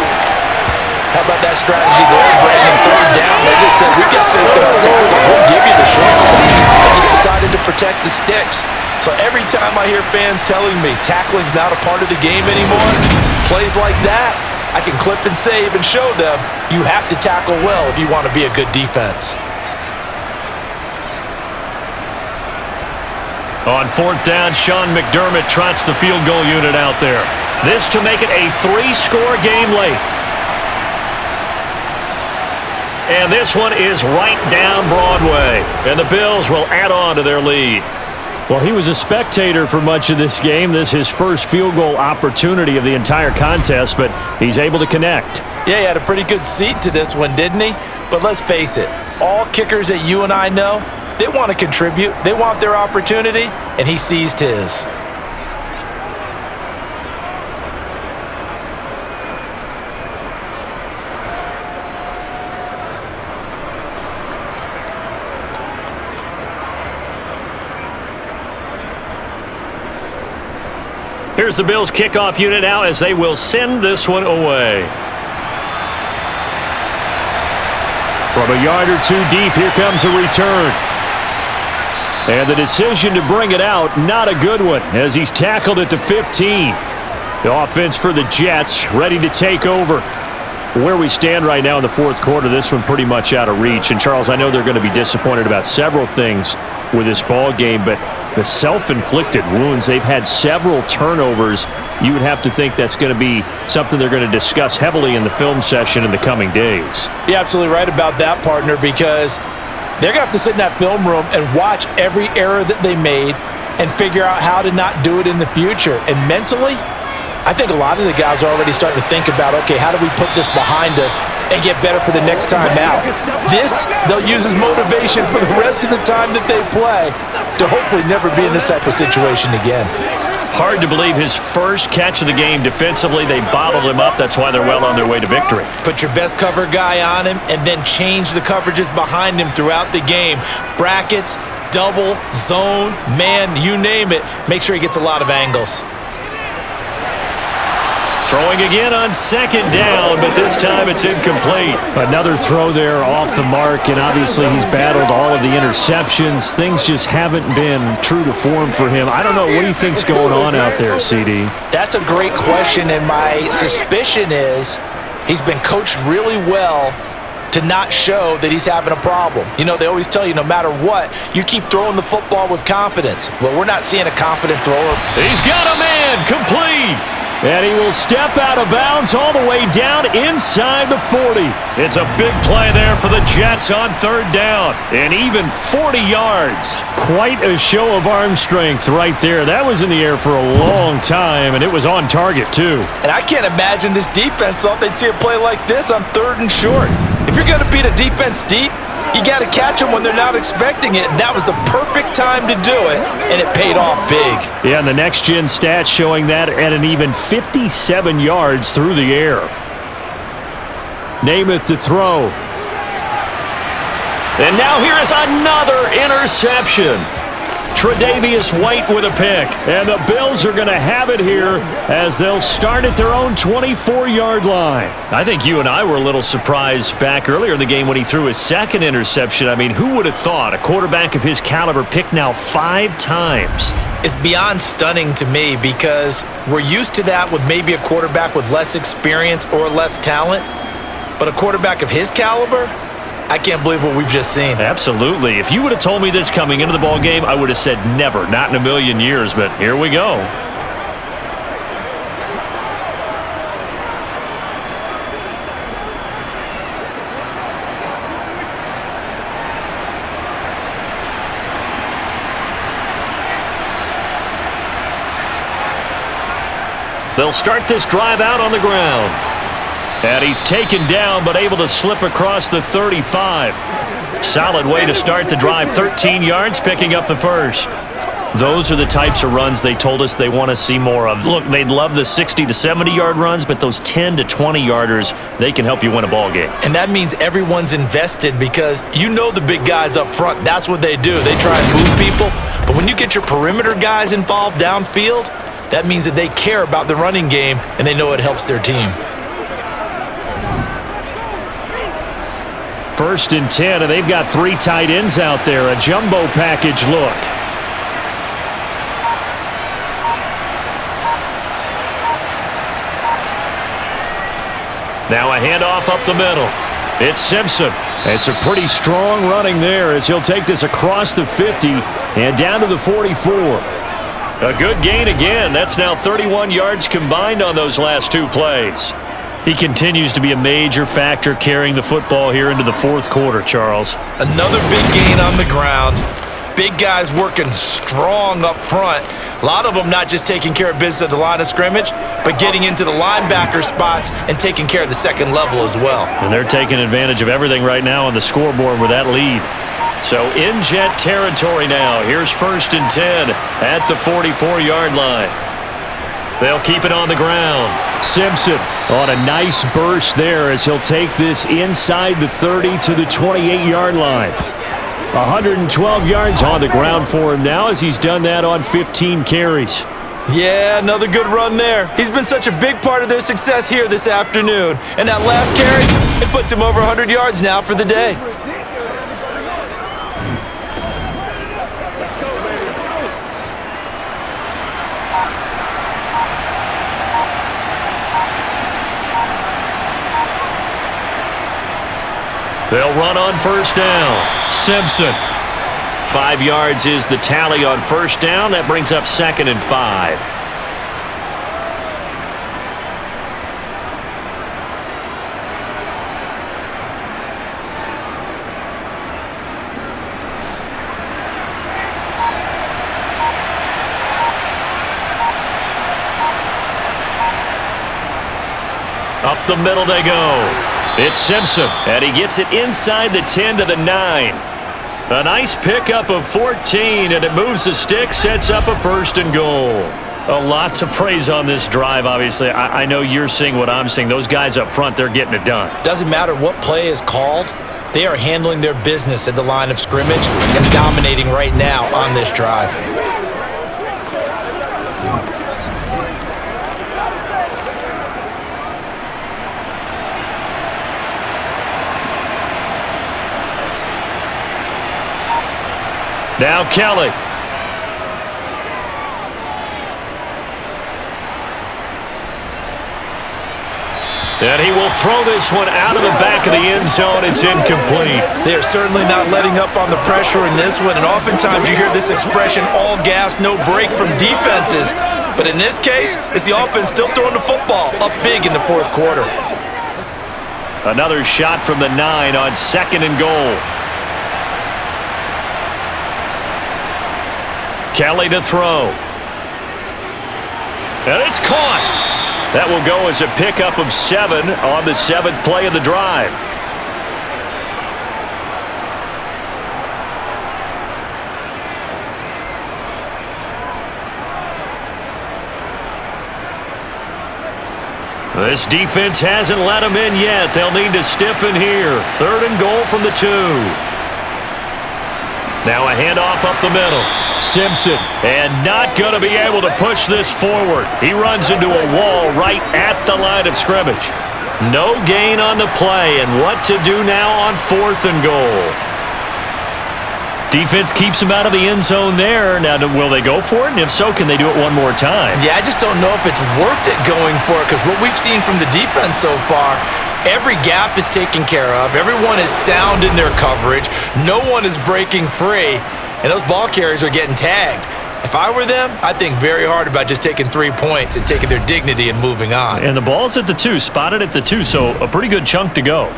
How about that strategy there, Brandon? 3rd down. They just said, we got faith in our tackles. We'll give you the short stuff. They just decided to protect the sticks. So every time I hear fans telling me tackling's not a part of the game anymore, plays like that, I can clip and save and show them you have to tackle well if you want to be a good defense. On 4th down, Sean McDermott trots the field goal unit out there. This to make it a 3-score game late. And this one is right down Broadway. And the Bills will add on to their lead. Well, he was a spectator for much of this game. This is his first field goal opportunity of the entire contest, but he's able to connect. Yeah, he had a pretty good seat to this one, didn't he? But let's face it, all kickers that you and I know, they want to contribute. They want their opportunity, and he seized his. Here's the Bills kickoff unit now as they will send this one away. From a yard or two deep, here comes a return. And the decision to bring it out, not a good one, as he's tackled at the 15. The offense for the Jets ready to take over. Where we stand right now in the 4th quarter, this one pretty much out of reach. And, Charles, I know they're going to be disappointed about several things with this ball game, but the self-inflicted wounds, they've had several turnovers. You would have to think that's going to be something they're going to discuss heavily in the film session in the coming days. You're absolutely right about that, partner, because they're going to have to sit in that film room and watch every error that they made and figure out how to not do it in the future. And mentally, I think a lot of the guys are already starting to think about, okay, how do we put this behind us and get better for the next time out? This, they'll use as motivation for the rest of the time that they play to hopefully never be in this type of situation again. Hard to believe his first catch of the game defensively. They bottled him up. That's why they're well on their way to victory. Put your best cover guy on him and then change the coverages behind him throughout the game. Brackets, double, zone, man, you name it. Make sure he gets a lot of angles. Throwing again on 2nd down, but this time it's incomplete. Another throw there off the mark, and obviously he's battled all of the interceptions. Things just haven't been true to form for him. I don't know. What do you think's going on out there, CD? That's a great question, and my suspicion is he's been coached really well to not show that he's having a problem. You know, they always tell you no matter what, you keep throwing the football with confidence. Well, we're not seeing a confident thrower. He's got a man, complete. And he will step out of bounds all the way down inside the 40. It's a big play there for the Jets on 3rd down. And even 40 yards. Quite a show of arm strength right there. That was in the air for a long time, and it was on target, too. And I can't imagine this defense thought they'd see a play like this on 3rd and short. If you're going to beat a defense deep, you got to catch them when they're not expecting it. And that was the perfect time to do it, and it paid off big. Yeah, and the next-gen stats showing that at an even 57 yards through the air. Namath to throw. And now here is another interception. Tre'Davious White with a pick. And the Bills are going to have it here as they'll start at their own 24-yard line. I think you and I were a little surprised back earlier in the game when he threw his 2nd interception. I mean, who would have thought a quarterback of his caliber picked now 5 times? It's beyond stunning to me because we're used to that with maybe a quarterback with less experience or less talent. But a quarterback of his caliber, I can't believe what we've just seen. Absolutely. If you would have told me this coming into the ball game, I would have said never, not in a million years, but here we go. They'll start this drive out on the ground. And he's taken down, but able to slip across the 35. Solid way to start the drive. 13 yards, picking up the first. Those are the types of runs they told us they want to see more of. Look, they'd love the 60 to 70-yard runs, but those 10 to 20-yarders, they can help you win a ball game. And that means everyone's invested because you know the big guys up front, that's what they do. They try and move people. But when you get your perimeter guys involved downfield, that means that they care about the running game and they know it helps their team. 1st and 10, and they've got 3 tight ends out there. A jumbo package look. Now a handoff up the middle. It's Simpson. It's a pretty strong running there as he'll take this across the 50 and down to the 44. A good gain again. That's now 31 yards combined on those last 2 plays. He continues to be a major factor carrying the football here into the 4th quarter, Charles. Another big gain on the ground. Big guys working strong up front. A lot of them not just taking care of business at the line of scrimmage, but getting into the linebacker spots and taking care of the second level as well. And they're taking advantage of everything right now on the scoreboard with that lead. So in Jet territory now. Here's 1st and 10 at the 44-yard line. They'll keep it on the ground. Simpson on a nice burst there as he'll take this inside the 30 to the 28-yard line. 112 yards on the ground for him now as he's done that on 15 carries. Yeah, another good run there. He's been such a big part of their success here this afternoon. And that last carry, it puts him over 100 yards now for the day. Let's go, baby. Let's go. They'll run on 1st down. Simpson. 5 yards is the tally on 1st down. That brings up 2nd and 5. Up the middle they go. It's Simpson, and he gets it inside the 10 to the 9. A nice pickup of 14, and it moves the stick, sets up a 1st and goal. A lot to praise on this drive, obviously. I know you're seeing what I'm seeing. Those guys up front, they're getting it done. Doesn't matter what play is called. They are handling their business at the line of scrimmage and dominating right now on this drive. Now Kelly. And he will throw this one out of the back of the end zone. It's incomplete. They're certainly not letting up on the pressure in this one, and oftentimes you hear this expression, all gas, no break from defenses. But in this case, it's the offense still throwing the football up big in the 4th quarter. Another shot from the 9 on 2nd and goal. Kelly to throw. And it's caught. That will go as a pickup of 7 on the 7th play of the drive. This defense hasn't let them in yet. They'll need to stiffen here. 3rd and goal from the 2. Now a handoff up the middle. Simpson, and not going to be able to push this forward. He runs into a wall right at the line of scrimmage. No gain on the play, and what to do now on 4th and goal. Defense keeps him out of the end zone there. Now, will they go for it? And if so, can they do it one more time? Yeah, I just don't know if it's worth it going for it, because what we've seen from the defense so far, every gap is taken care of. Everyone is sound in their coverage. No one is breaking free, and those ball carriers are getting tagged. If I were them, I'd think very hard about just taking 3 points and taking their dignity and moving on. And the ball's at the 2, spotted at the 2, so a pretty good chunk to go.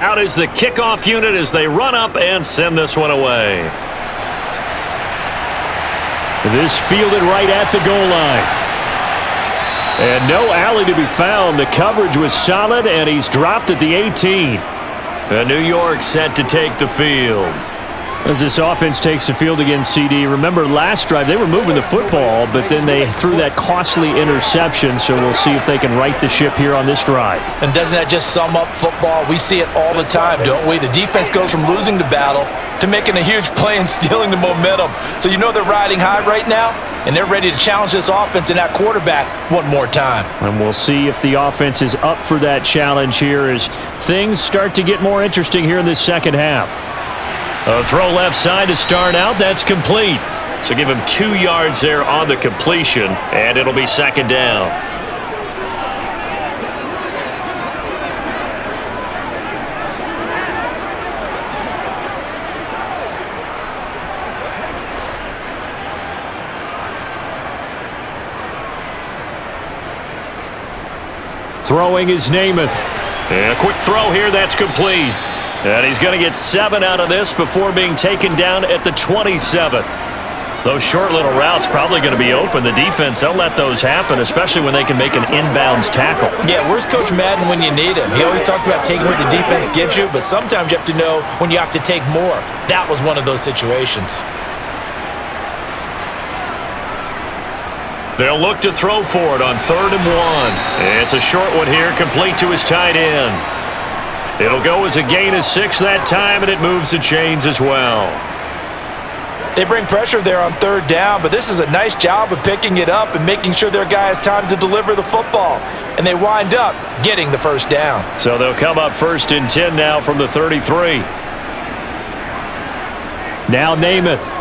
Out is the kickoff unit as they run up and send this one away. This fielded right at the goal line. And no alley to be found. The coverage was solid, and he's dropped at the 18. And New York set to take the field. As this offense takes the field against CD, remember last drive they were moving the football, but then they threw that costly interception, so we'll see if they can right the ship here on this drive. And doesn't that just sum up football? We see it all the time, don't we? The defense goes from losing the battle to making a huge play and stealing the momentum. So you know they're riding high right now, and they're ready to challenge this offense and that quarterback one more time. And we'll see if the offense is up for that challenge here as things start to get more interesting here in this second half. A throw left side to start out. That's complete. So give him 2 yards there on the completion, and it'll be second down. Throwing is Namath. And a quick throw here. That's complete. And he's going to get 7 out of this before being taken down at the 27. Those short little routes probably going to be open. The defense, they'll let those happen, especially when they can make an inbounds tackle. Yeah, where's Coach Madden when you need him? He always talked about taking what the defense gives you, but sometimes you have to know when you have to take more. That was one of those situations. They'll look to throw for it on 3rd and 1. It's a short one here, complete to his tight end. It'll go as a gain of 6 that time, and it moves the chains as well. They bring pressure there on 3rd down, but this is a nice job of picking it up and making sure their guy has time to deliver the football. And they wind up getting the first down. So they'll come up 1st and 10 now from the 33. Now Namath.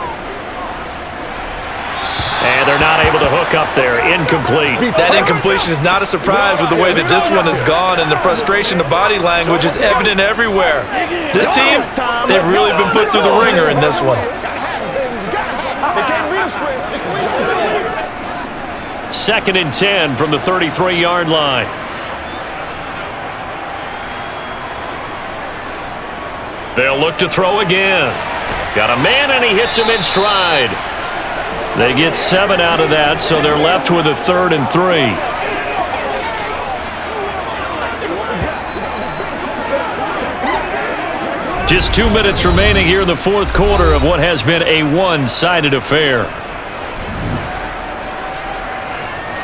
And they're not able to hook up there. Incomplete. That incompletion is not a surprise with the way that this one has gone, and the frustration of body language is evident everywhere. This team, they've really been put through the ringer in this one. 2nd and 10 from the 33-yard line. They'll look to throw again. Got a man, and he hits him in stride. They get 7 out of that, so they're left with a 3rd and 3. Just 2 minutes remaining here in the 4th quarter of what has been a one-sided affair.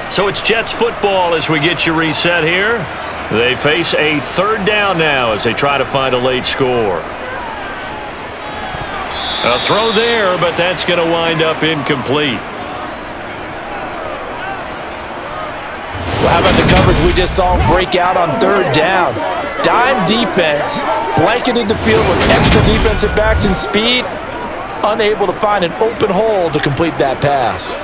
So it's Jets football as we get you reset here. They face a 3rd down now as they try to find a late score. A throw there, but that's going to wind up incomplete. Well, how about the coverage we just saw break out on 3rd down? Dime defense, blanketed the field with extra defensive backs and speed, unable to find an open hole to complete that pass.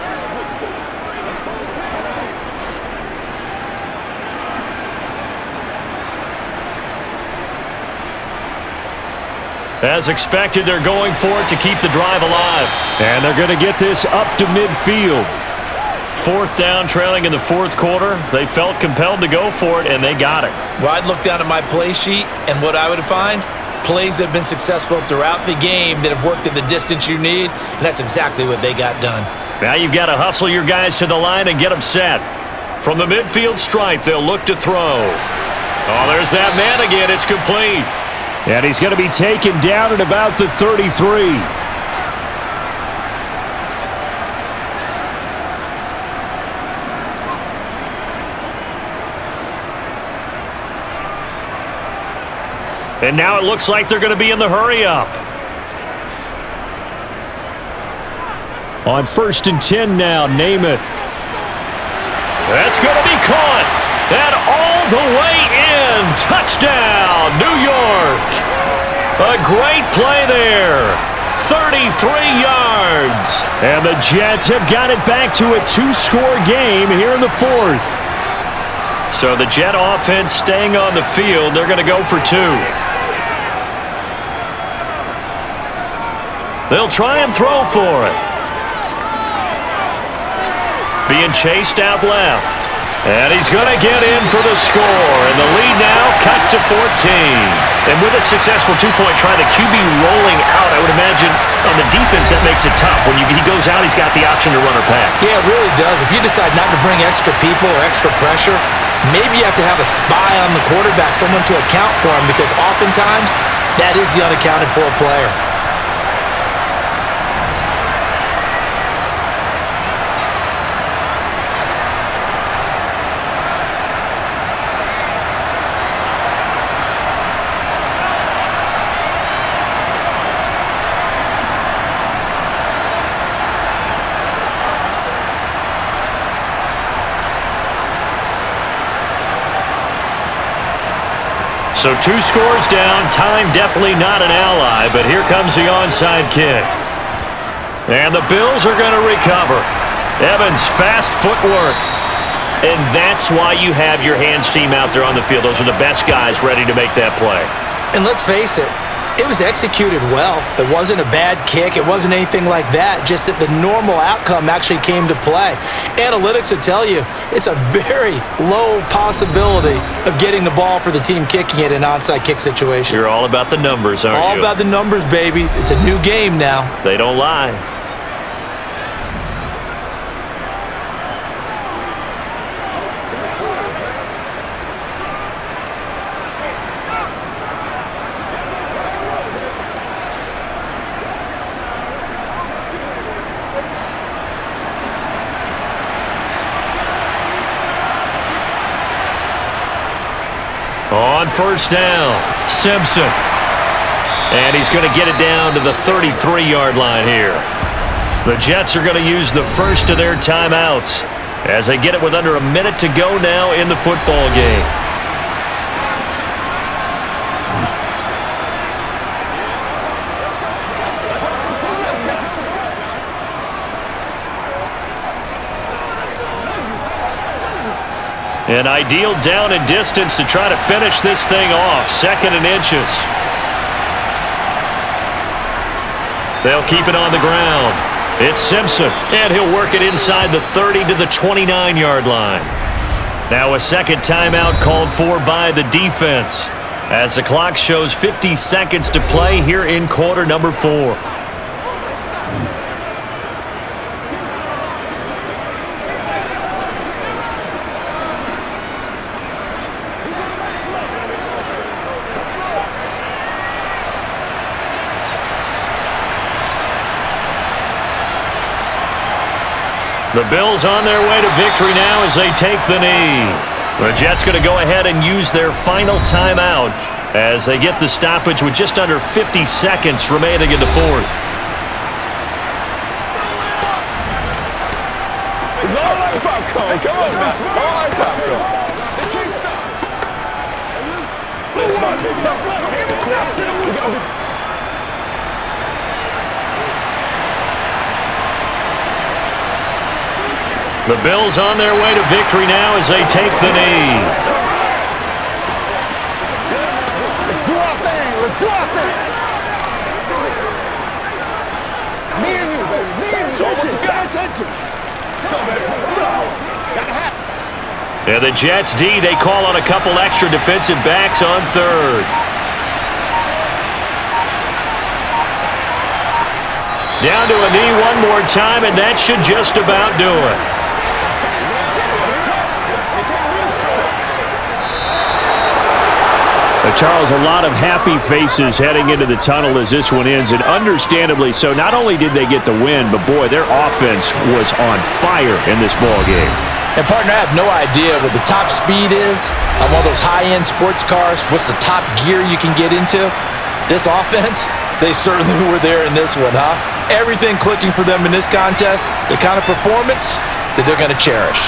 As expected, they're going for it to keep the drive alive. And they're going to get this up to midfield. 4th down, trailing in the 4th quarter. They felt compelled to go for it, and they got it. Well, I'd look down at my play sheet, and what I would find, plays that have been successful throughout the game that have worked at the distance you need, and that's exactly what they got done. Now you've got to hustle your guys to the line and get them set. From the midfield stripe, they'll look to throw. Oh, there's that man again. It's complete. And he's going to be taken down at about the 33. And now it looks like they're going to be in the hurry-up. On 1st and 10 now, Namath. That's going to be caught. And all the way in. Touchdown, New York. A great play there. 33 yards. And the Jets have got it back to a 2-score game here in the 4th. So the Jet offense staying on the field. They're going to go for 2. They'll try and throw for it. Being chased out left. And he's going to get in for the score. And the lead now cut to 14. And with a successful two-point try, the QB rolling out, I would imagine on the defense that makes it tough. When he goes out, he's got the option to run or pass. Yeah, it really does. If you decide not to bring extra people or extra pressure, maybe you have to have a spy on the quarterback, someone to account for him, because oftentimes that is the unaccounted for player. So 2 scores down, time definitely not an ally, but here comes the onside kick. And the Bills are going to recover. Evans, fast footwork. And that's why you have your hands team out there on the field. Those are the best guys ready to make that play. And let's face it, it was executed well. It wasn't a bad kick. It wasn't anything like that. Just that the normal outcome actually came to play. Analytics will tell you it's a very low possibility of getting the ball for the team kicking it in an onside kick situation. You're all about the numbers, aren't you? All about the numbers, baby. It's a new game now. They don't lie. On first down, Simpson. And he's going to get it down to the 33-yard line here. The Jets are going to use the first of their timeouts as they get it with under a minute to go now in the football game. An ideal down and distance to try to finish this thing off. 2nd and inches. They'll keep it on the ground. It's Simpson, and he'll work it inside the 30 to the 29-yard line. Now a second timeout called for by the defense as the clock shows 50 seconds to play here in quarter number 4. The Bills on their way to victory now as they take the knee. The Jets going to go ahead and use their final timeout as they get the stoppage with just under 50 seconds remaining in the 4th. It's all like popcorn. Come on, man. It's all like popcorn. Let's not be The Bills on their way to victory now as they take the knee. Let's do our thing. Let's do our thing. Me and you, baby. Me and you. Show what you got. Attention. Come, baby. Gotta have it. And the Jets D, they call on a couple extra defensive backs on 3rd. Down to a knee one more time, and that should just about do it. Charles, a lot of happy faces heading into the tunnel as this one ends, and understandably so. Not only did they get the win, but boy, their offense was on fire in this ball game. And partner, I have no idea what the top speed is on one of those high-end sports cars. What's the top gear you can get into? This offense, they certainly were there in this one, huh? Everything clicking for them in this contest, the kind of performance that they're going to cherish.